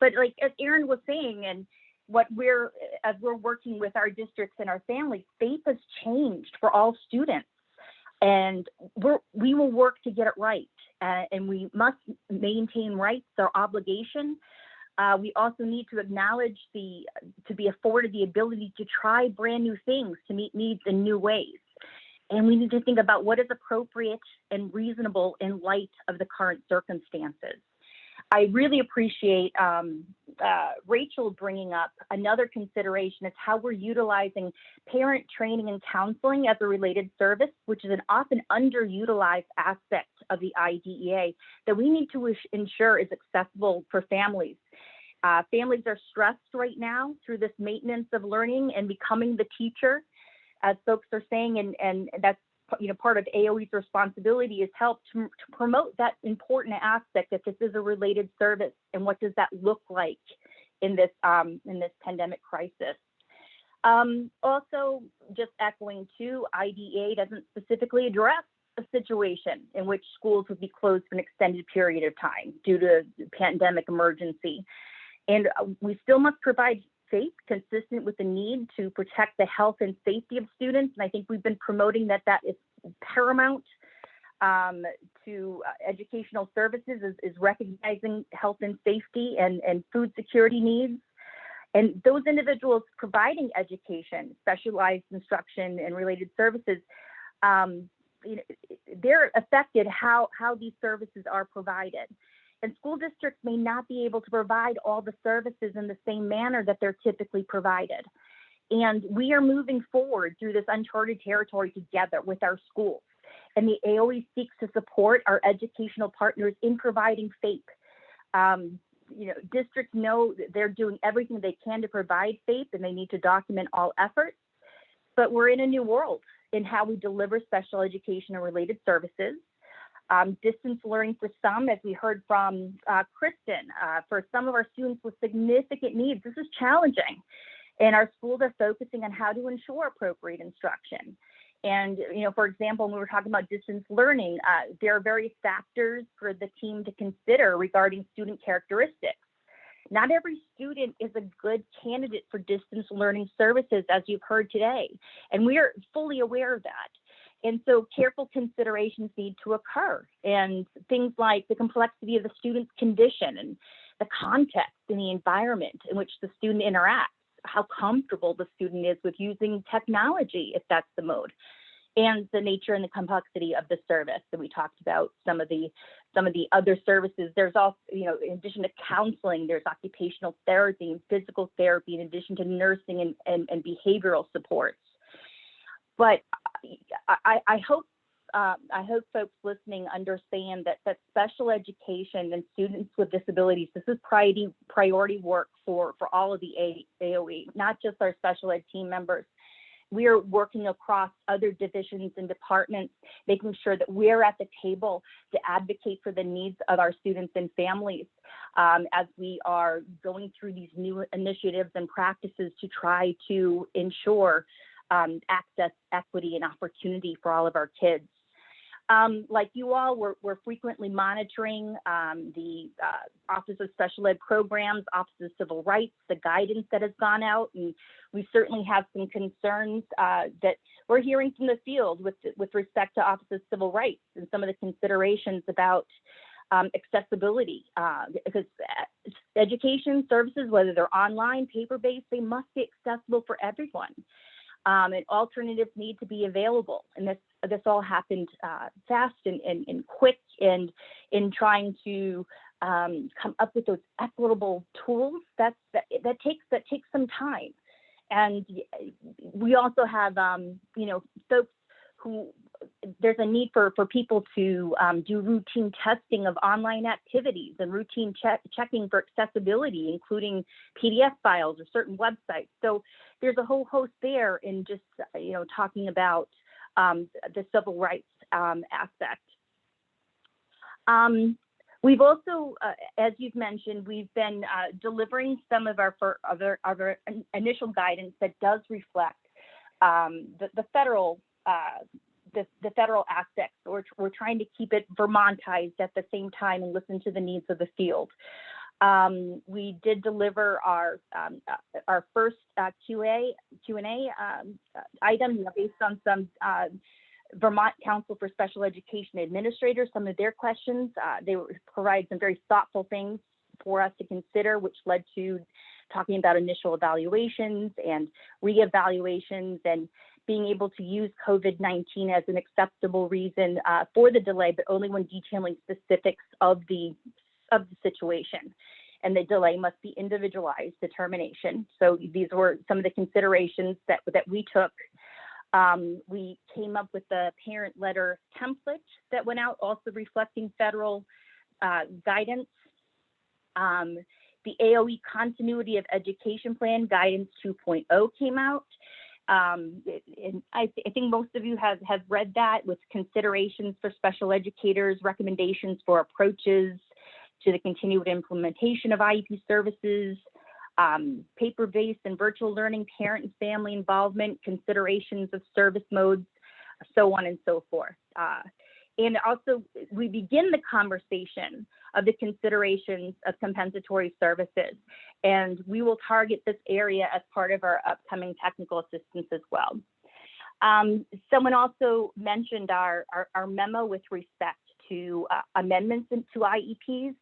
But like as Aaron was saying, and as we're working with our districts and our families, faith has changed for all students. And we will work to get it right. And we must maintain rights, our obligation. We also need to acknowledge to be afforded the ability to try brand new things to meet needs in new ways. And we need to think about what is appropriate and reasonable in light of the current circumstances. I really appreciate Rachel bringing up another consideration. It's how we're utilizing parent training and counseling as a related service, which is an often underutilized aspect of the IDEA that we need to ensure is accessible for families. Families are stressed right now through this maintenance of learning and becoming the teacher, as folks are saying, and that's part of AOE's responsibility is help to promote that important aspect that this is a related service, and what does that look like in this pandemic crisis. Also, just echoing too, IDEA doesn't specifically address a situation in which schools would be closed for an extended period of time due to the pandemic emergency. And we still must provide faith consistent with the need to protect the health and safety of students. And I think we've been promoting that is paramount to educational services is recognizing health and safety and food security needs. And those individuals providing education, specialized instruction and related services, they're affected how these services are provided. And school districts may not be able to provide all the services in the same manner that they're typically provided. And we are moving forward through this uncharted territory together with our schools. And the AOE seeks to support our educational partners in providing FAPE. Districts know that they're doing everything they can to provide FAPE, and they need to document all efforts. But we're in a new world in how we deliver special education and related services. Distance learning for some, as we heard from Kristen, for some of our students with significant needs, this is challenging. And our schools are focusing on how to ensure appropriate instruction. And, for example, when we were talking about distance learning, there are various factors for the team to consider regarding student characteristics. Not every student is a good candidate for distance learning services, as you've heard today, and we are fully aware of that. And so careful considerations need to occur, and things like the complexity of the student's condition and the context and the environment in which the student interacts, how comfortable the student is with using technology, if that's the mode, and the nature and the complexity of the service. And we talked about some of the other services. There's also, in addition to counseling, there's occupational therapy and physical therapy, in addition to nursing and behavioral supports. But I hope folks listening understand that special education and students with disabilities, this is priority work for all of the AOE, not just our special ed team members. We are working across other divisions and departments, making sure that we're at the table to advocate for the needs of our students and families as we are going through these new initiatives and practices to try to ensure access, equity, and opportunity for all of our kids. Like you all, we're frequently monitoring the Office of Special Ed Programs, Office of Civil Rights, the guidance that has gone out, and we certainly have some concerns that we're hearing from the field with respect to Office of Civil Rights and some of the considerations about accessibility, because education services, whether they're online, paper-based, they must be accessible for everyone. And alternatives need to be available. And this all happened fast and quick, and in trying to come up with those equitable tools, that takes some time. And we also have folks who, there's a need for people to do routine testing of online activities and routine checking for accessibility, including PDF files or certain websites. So there's a whole host there in just, talking about the civil rights aspect. We've also, as you've mentioned, we've been delivering some of our initial guidance that does reflect the federal the federal aspects. We're trying to keep it Vermontized at the same time and listen to the needs of the field. We did deliver our first Q&A item based on some Vermont Council for Special Education Administrators, some of their questions. They provide some very thoughtful things for us to consider, which led to talking about initial evaluations and reevaluations and being able to use COVID-19 as an acceptable reason for the delay, but only when detailing specifics of the situation. And the delay must be individualized determination. So these were some of the considerations that we took. We came up with the parent letter template that went out, also reflecting federal guidance. The AOE Continuity of Education Plan Guidance 2.0 came out. And I think most of you have read that, with considerations for special educators, recommendations for approaches to the continued implementation of IEP services, paper-based and virtual learning, parent and family involvement, considerations of service modes, so on and so forth. And also, we begin the conversation of the considerations of compensatory services, and we will target this area as part of our upcoming technical assistance as well. Someone also mentioned our memo with respect to amendments to IEPs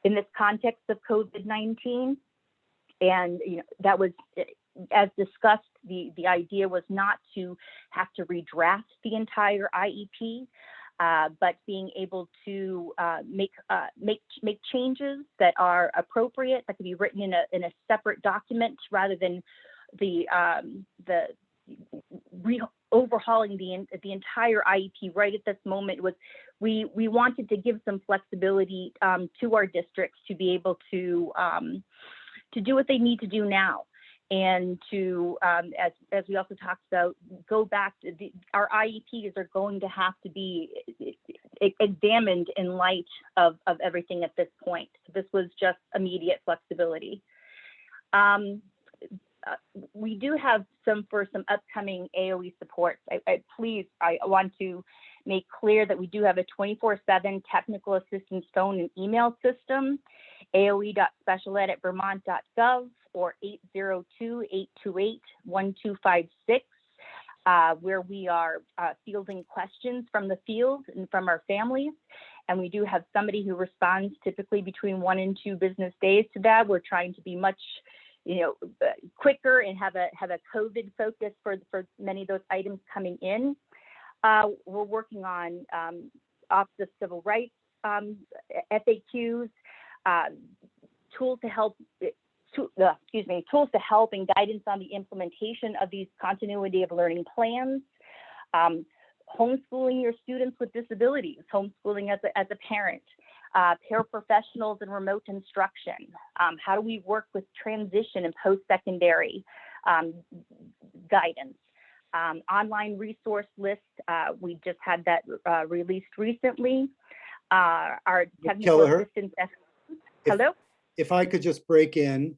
in this context of COVID-19. And that was, as discussed, the idea was not to have to redraft the entire IEP, but being able to make changes that are appropriate, that can be written in a separate document, rather than overhauling the entire IEP right at this moment was we wanted to give some flexibility to our districts to be able to do what they need to do now, and to as we also talked about, go back to our IEPs are going to have to be examined in light of everything at this point. So this was just immediate flexibility. We do have some upcoming AOE supports. I want to make clear that we do have a 24/7 technical assistance phone and email system, aoe.specialed@vermont.gov or 802-828-1256, where we are fielding questions from the field and from our families. And we do have somebody who responds typically between 1 and 2 business days to that. We're trying to be much quicker and have a COVID focus for many of those items coming in. We're working on Office of Civil Rights FAQs, tools to help and guidance on the implementation of these continuity of learning plans, homeschooling your students with disabilities, homeschooling as a parent, paraprofessionals and remote instruction. How do we work with transition and post-secondary guidance? Online resource list, we just had that released recently. Our technical Kelleher, assistance. Hello? If I could just break in,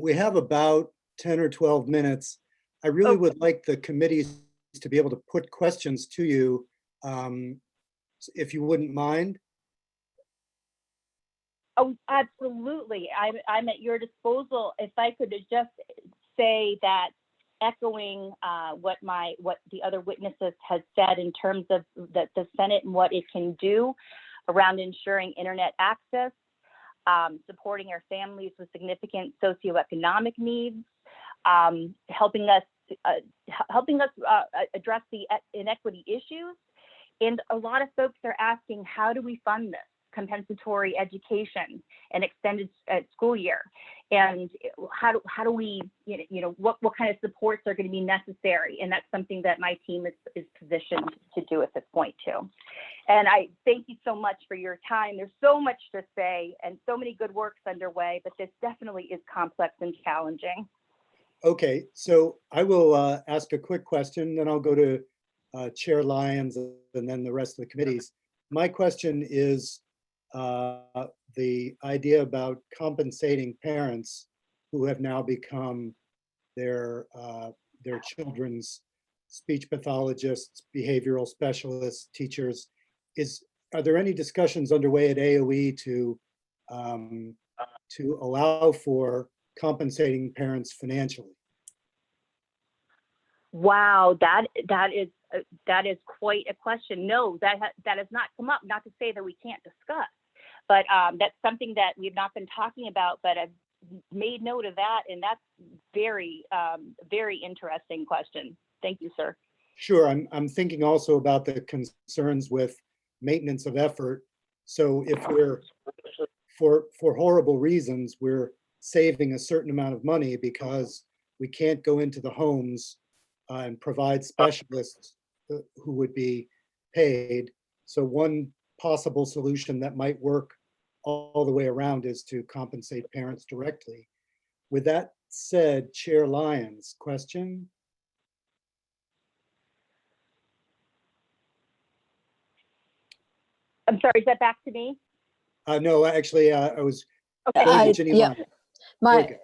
we have about 10 or 12 minutes. I really would like the committees to be able to put questions to you, if you wouldn't mind. Oh, absolutely. I'm at your disposal. If I could just say that, echoing what the other witnesses had said in terms of the Senate and what it can do around ensuring internet access, supporting our families with significant socioeconomic needs, helping us address the inequity issues. And a lot of folks are asking, how do we fund this? Compensatory education and extended school year, and how do we, what kind of supports are going to be necessary? And that's something that my team is positioned to do at this point too. And I thank you so much for your time. There's so much to say and so many good works underway, but this definitely is complex and challenging. Okay, so I will ask a quick question, then I'll go to Chair Lyons and then the rest of the committees. My question is, the idea about compensating parents who have now become their children's speech pathologists, behavioral specialists, teachers. Are there any discussions underway at AOE to allow for compensating parents financially? Wow, that is quite a question. No, that has not come up. Not to say that we can't discuss, but that's something that we've not been talking about. But I've made note of that, and that's very, very interesting question. Thank you, sir. Sure, I'm thinking also about the concerns with maintenance of effort. So if we're, for horrible reasons, we're saving a certain amount of money because we can't go into the homes and provide specialists who would be paid. So one possible solution that might work all the way around is to compensate parents directly. With that said, Chair Lyons, question? I'm sorry, is that back to me? No, actually, I was. Okay. Ginny Yeah. Lyons.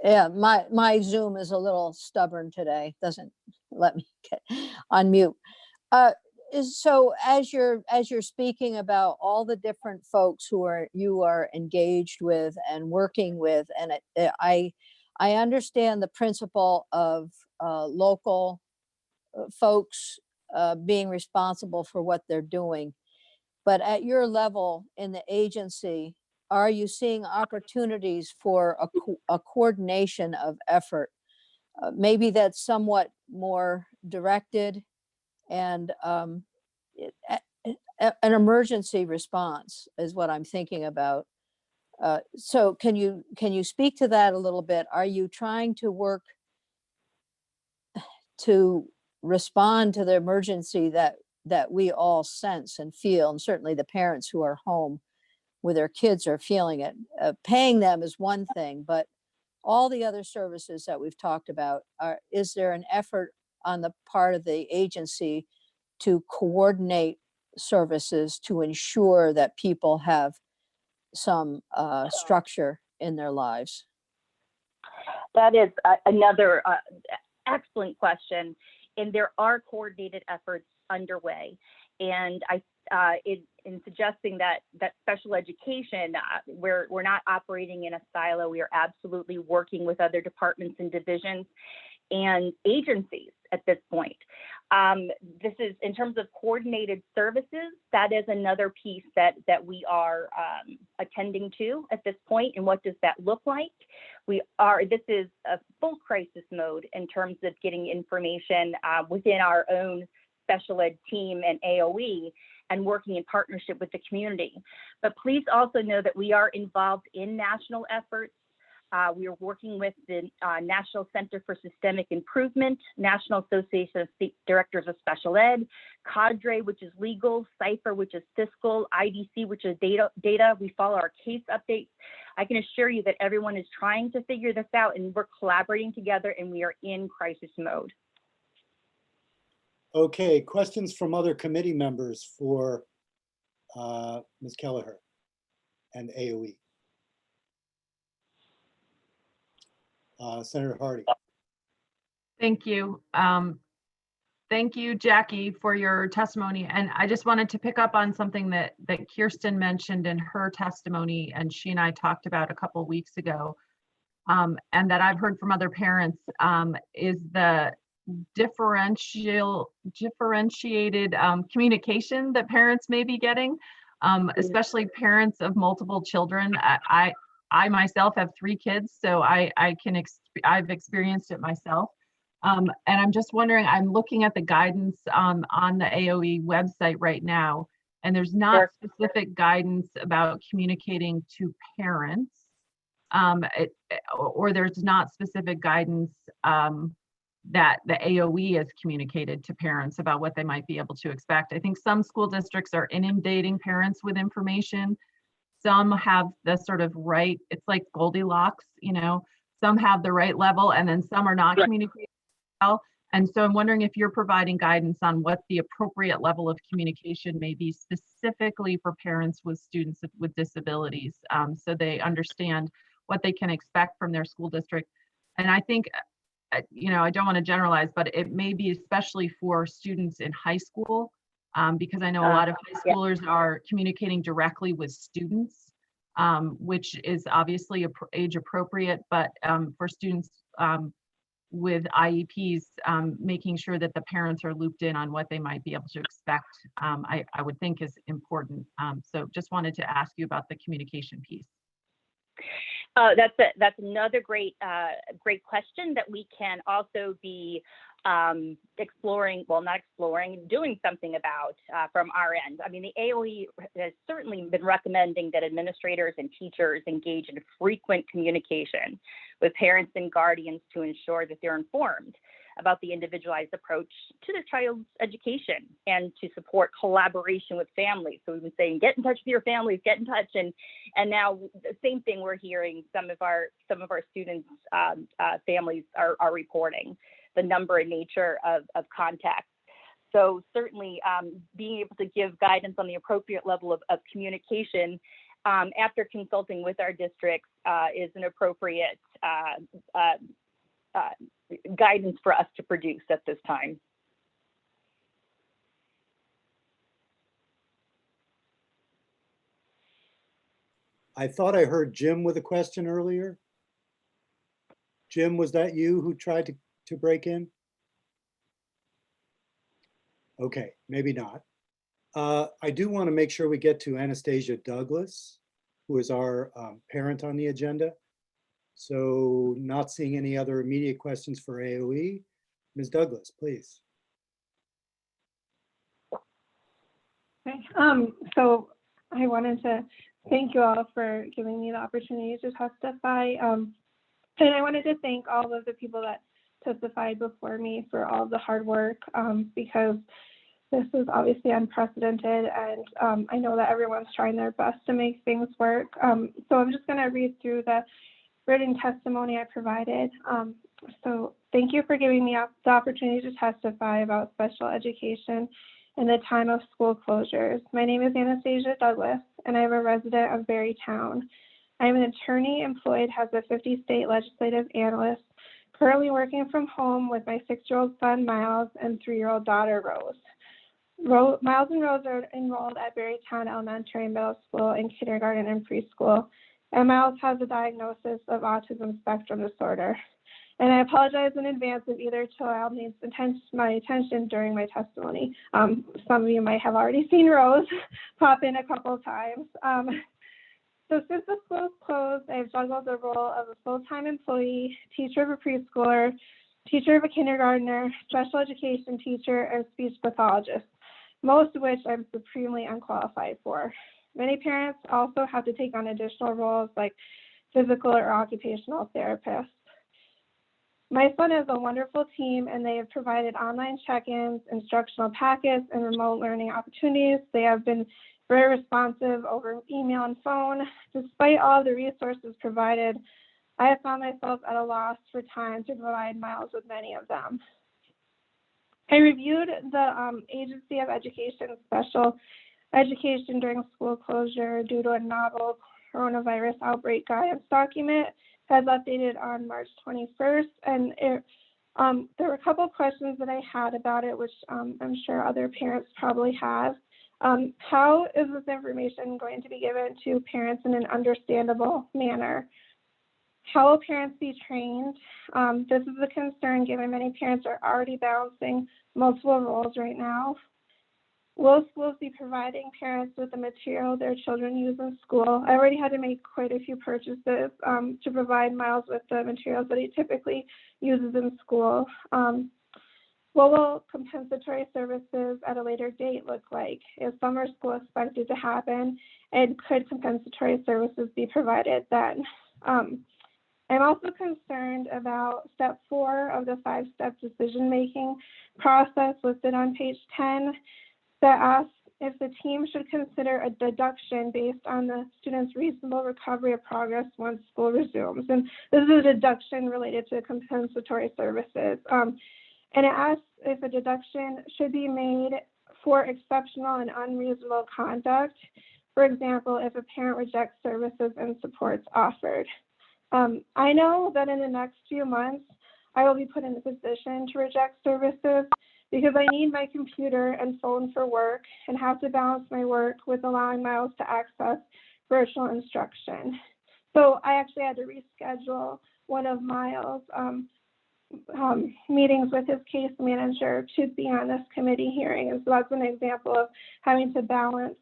My Zoom is a little stubborn today. Doesn't let me get on mute. So as you're speaking about all the different folks you are engaged with and working with, and I understand the principle of local folks being responsible for what they're doing. But at your level in the agency, are you seeing opportunities for a coordination of effort? Maybe that's somewhat more directed and an emergency response is what I'm thinking about. So can you speak to that a little bit? Are you trying to work to respond to the emergency that we all sense and feel, and certainly the parents who are home with their kids are feeling it. Paying them is one thing, but all the other services that we've talked about, is there an effort on the part of the agency to coordinate services to ensure that people have some structure in their lives? That is another excellent question. And there are coordinated efforts underway. And in suggesting that special education, we're not operating in a silo. We are absolutely working with other departments and divisions and agencies at this point. This is in terms of coordinated services, that is another piece that we are attending to at this point. And what does that look like? This is a full crisis mode in terms of getting information within our own special ed team and AOE, and working in partnership with the community. But please also know that we are involved in national efforts. We are working with the National Center for Systemic Improvement, National Association of State Directors of Special Ed, CADRE, which is legal, CIPHER, which is fiscal, IDC, which is data. We follow our case updates. I can assure you that everyone is trying to figure this out, and we're collaborating together, and we are in crisis mode. Okay, questions from other committee members for Ms. Kelleher and AOE? Senator Hardy. Thank you. Thank you, Jackie, for your testimony. And I just wanted to pick up on something that Kirsten mentioned in her testimony, and she and I talked about a couple of weeks ago, and that I've heard from other parents, is the differentiated communication that parents may be getting, especially parents of multiple children. I myself have 3 kids, so I've experienced it myself. And I'm just wondering, I'm looking at the guidance on the AOE website right now, and there's not specific guidance about communicating to parents, or there's not specific guidance that the AOE has communicated to parents about what they might be able to expect. I think some school districts are inundating parents with information. Some have the sort of right, it's like Goldilocks, some have the right level, and then some are not communicating well. And so I'm wondering if you're providing guidance on what the appropriate level of communication may be specifically for parents with students with disabilities, so they understand what they can expect from their school district. And I think, I don't want to generalize, but it may be especially for students in high school, because I know a lot of high schoolers are communicating directly with students, which is obviously age appropriate, but for students with IEPs, making sure that the parents are looped in on what they might be able to expect, I would think is important. So just wanted to ask you about the communication piece. That's another great question that we can also be doing something about from our end. I mean, the AOE has certainly been recommending that administrators and teachers engage in frequent communication with parents and guardians to ensure that they're informed about the individualized approach to their child's education and to support collaboration with families. So we've been saying, get in touch with your families, get in touch. And now the same thing we're hearing some of our students' families are reporting, the number and nature of contacts. So certainly being able to give guidance on the appropriate level of communication after consulting with our districts is an appropriate guidance for us to produce at this time. I thought I heard Jim with a question earlier. Jim, was that you who tried to break in? Okay, maybe not. I do want to make sure we get to Anastasia Douglas, who is our parent on the agenda. So not seeing any other immediate questions for AOE. Ms. Douglas, please. Okay. So I wanted to thank you all for giving me the opportunity to testify. And I wanted to thank all of the people that testified before me for all of the hard work because this is obviously unprecedented, and I know that everyone's trying their best to make things work. So I'm just going to read through the written testimony I provided. So thank you for giving me the opportunity to testify about special education in the time of school closures. My name is Anastasia Douglas, and I'm a resident of Berrytown. I am an attorney employed as a 50-state legislative analyst, currently working from home with my 6-year-old son, Miles, and 3-year-old daughter, Rose. Miles and Rose are enrolled at Berrytown Elementary and Middle School in kindergarten and preschool, and Miles has a diagnosis of autism spectrum disorder. And I apologize in advance if either child needs my attention during my testimony. Some of you might have already seen Rose pop in a couple of times. So since the school closed, I've juggled the role of a full-time employee, teacher of a preschooler, teacher of a kindergartner, special education teacher, and speech pathologist, most of which I'm supremely unqualified for. Many parents also have to take on additional roles like physical or occupational therapists. My son has a wonderful team, and they have provided online check-ins, instructional packets, and remote learning opportunities. They have been very responsive over email and phone. Despite all the resources provided, I have found myself at a loss for time to provide Miles with many of them. I reviewed the Agency of Education Special Education during school closure due to a novel coronavirus outbreak guidance document as updated on March 21st. And there were a couple of questions that I had about it, which I'm sure other parents probably have. How is this information going to be given to parents in an understandable manner? How will parents be trained? This is a concern given many parents are already balancing multiple roles right now. Will schools be providing parents with the material their children use in school? I already had to make quite a few purchases to provide Miles with the materials that he typically uses in school. What will compensatory services at a later date look like? Is summer school expected to happen, and could compensatory services be provided then? I'm also concerned about step 4 of the 5-step decision-making process listed on page 10 that asks if the team should consider a deduction based on the student's reasonable recovery of progress once school resumes. And this is a deduction related to compensatory services. And it asks if a deduction should be made for exceptional and unreasonable conduct. For example, if a parent rejects services and supports offered. I know that in the next few months, I will be put in a position to reject services because I need my computer and phone for work and have to balance my work with allowing Miles to access virtual instruction. So I actually had to reschedule one of Miles' meetings with his case manager to be on this committee hearing. And so that's an example of having to balance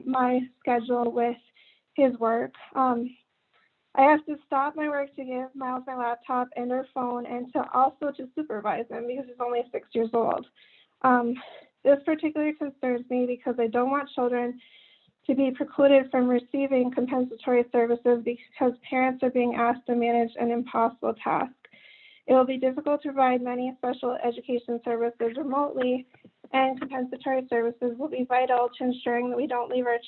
my schedule with his work. I have to stop my work to give Miles my laptop and her phone, and to also to supervise him because he's only 6 years old. This particularly concerns me because I don't want children to be precluded from receiving compensatory services because parents are being asked to manage an impossible task. It will be difficult to provide many special education services remotely, and compensatory services will be vital to ensuring that we don't leave our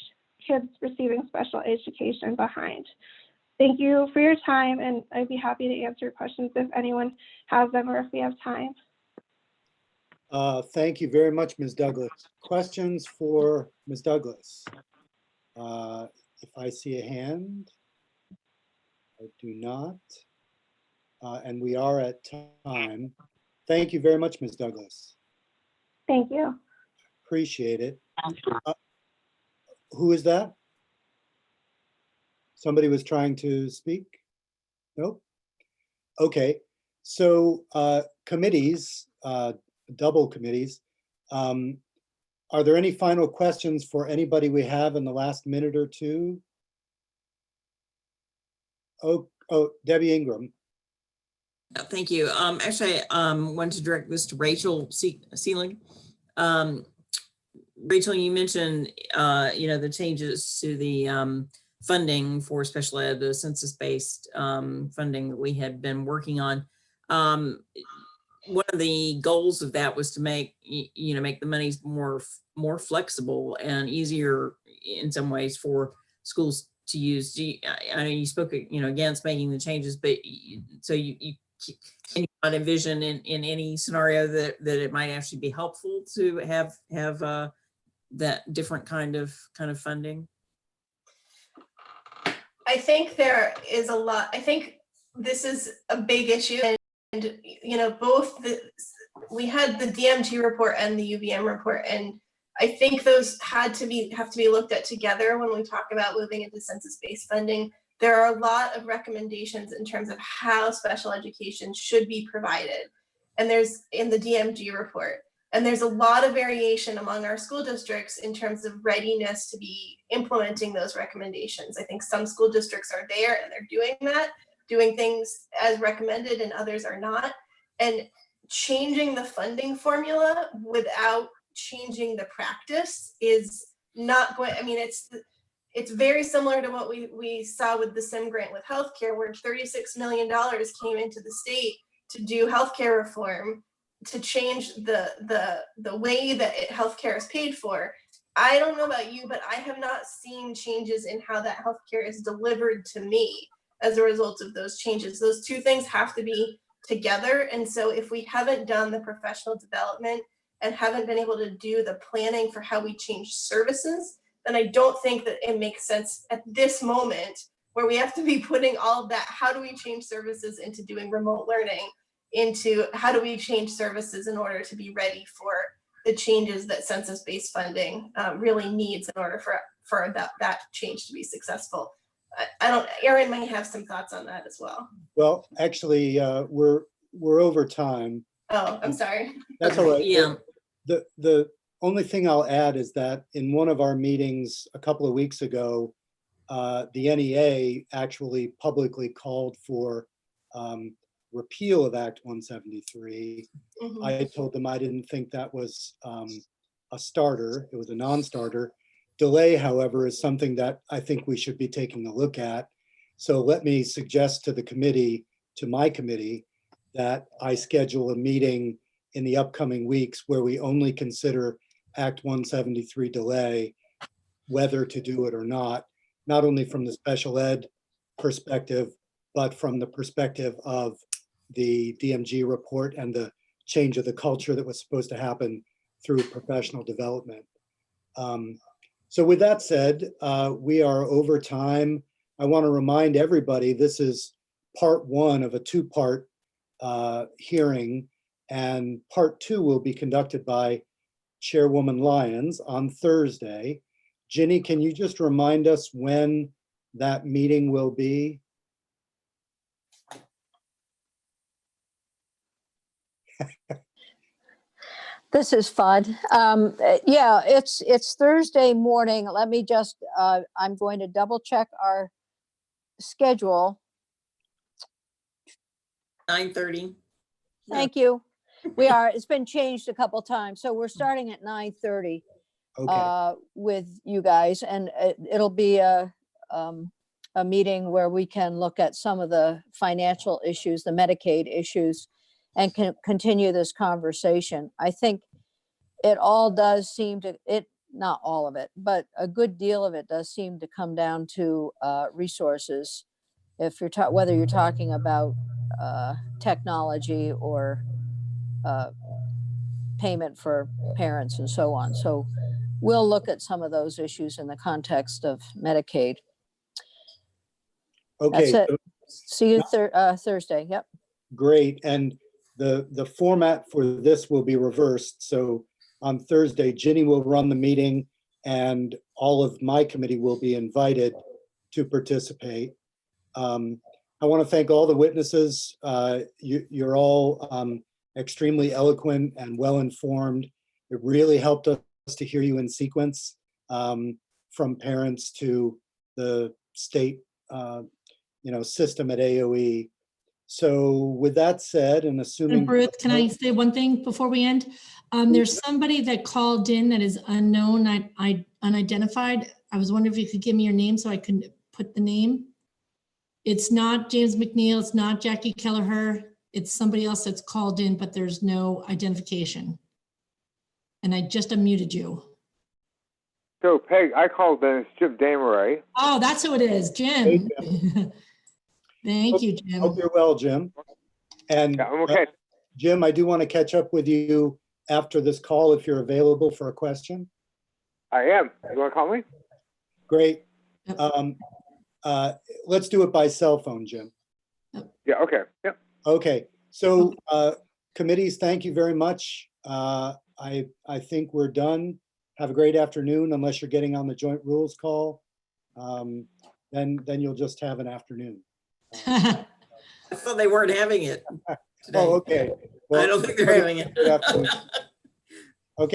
kids receiving special education behind. Thank you for your time, and I'd be happy to answer questions if anyone has them or if we have time. Thank you very much, Ms. Douglas. Questions for Ms. Douglas? If I see a hand, I do not. And we are at time. Thank you very much, Ms. Douglas. Thank you. Appreciate it. Who is that? Somebody was trying to speak? Nope. Okay, so committees, double committees. Are there any final questions for anybody we have in the last minute or two? Oh, Debbie Ingram. Thank you. Actually, I wanted to direct this to Rachel Seelig. Rachel, you mentioned, the changes to the funding for special ed, the census-based funding that we had been working on. one of the goals of that was to make, make the monies more flexible and easier in some ways for schools to use. I know you spoke, against making the changes, but so you can you not envision in any scenario that it might actually be helpful to have that different kind of funding? I think there is a lot. I think this is a big issue, and we had the DMG report and the UVM report, and I think those have to be looked at together when we talk about moving into census-based funding. There are a lot of recommendations in terms of how special education should be provided, and there's in the DMG report. And there's a lot of variation among our school districts in terms of readiness to be implementing those recommendations. I think some school districts are there and they're doing things as recommended, and others are not. And changing the funding formula without changing the practice is not going, it's very similar to what we saw with the SIM grant with healthcare, where $36 million came into the state to do healthcare reform, to change the way that healthcare is paid for. I don't know about you, but I have not seen changes in how that healthcare is delivered to me as a result of those changes. Those two things have to be together. And so if we haven't done the professional development and haven't been able to do the planning for how we change services, then I don't think that it makes sense at this moment where we have to be putting all of that, how do we change services into doing remote learning, into how do we change services in order to be ready for the changes that census-based funding really needs in order for that change to be successful. Erin might have some thoughts on that as well. Well, actually, we're over time. Oh, I'm sorry. That's all right. Yeah. The only thing I'll add is that in one of our meetings a couple of weeks ago, the NEA actually publicly called for repeal of Act 173. Mm-hmm. I told them I didn't think that was a starter. It was a non-starter. Delay, however, is something that I think we should be taking a look at. So let me suggest to the committee, to my committee, that I schedule a meeting in the upcoming weeks where we only consider Act 173 delay, whether to do it or not only from the special ed perspective, but from the perspective of the DMG report and the change of the culture that was supposed to happen through professional development. So with that said, we are over time. I want to remind everybody, this is part one of a two-part hearing, and part two will be conducted by Chairwoman Lyons on Thursday. Ginny, can you just remind us when that meeting will be? This is fun. Yeah, it's Thursday morning. Let me just, I'm going to double check our schedule. 9:30. Thank you. It's been changed a couple times. So we're starting at 9:30 Okay. with you guys, and it'll be a meeting where we can look at some of the financial issues, the Medicaid issues, and can continue this conversation. I think it all does seem to, not all of it, but a good deal of it does seem to come down to resources. If you're whether you're talking about technology or payment for parents and so on. So we'll look at some of those issues in the context of Medicaid. Okay. That's it. So See you Thursday. Yep. great. And the format for this will be reversed. So on Thursday, Ginny will run the meeting and all of my committee will be invited to participate. I want to thank all the witnesses. You're all extremely eloquent and well-informed. It really helped us to hear you in sequence, from parents to the state system at AOE. So with that said, and assuming— And Ruth, can I say one thing before we end? There's somebody that called in that is unknown, unidentified. I was wondering if you could give me your name so I can put the name. It's not James McNeil. It's not Jackie Kelleher. it's somebody else that's called in, but there's no identification. And I just unmuted you. So Peg, I called in. It's Jim Dameray. Oh, that's who it is, Jim. Thank you, Jim. Hope you're well, Jim. And Yeah, I'm okay. Jim, I do want to catch up with you after this call if you're available for a question. I am. You want to call me? Great. Yep. Let's do it by cell phone, Jim. Yeah. Okay. Yep. Okay, so committees, thank you very much. I think we're done. Have a great afternoon, unless you're getting on the joint rules call. Then you'll just have an afternoon. I thought they weren't having it today. Oh, okay. I don't think they're having it. Good afternoon.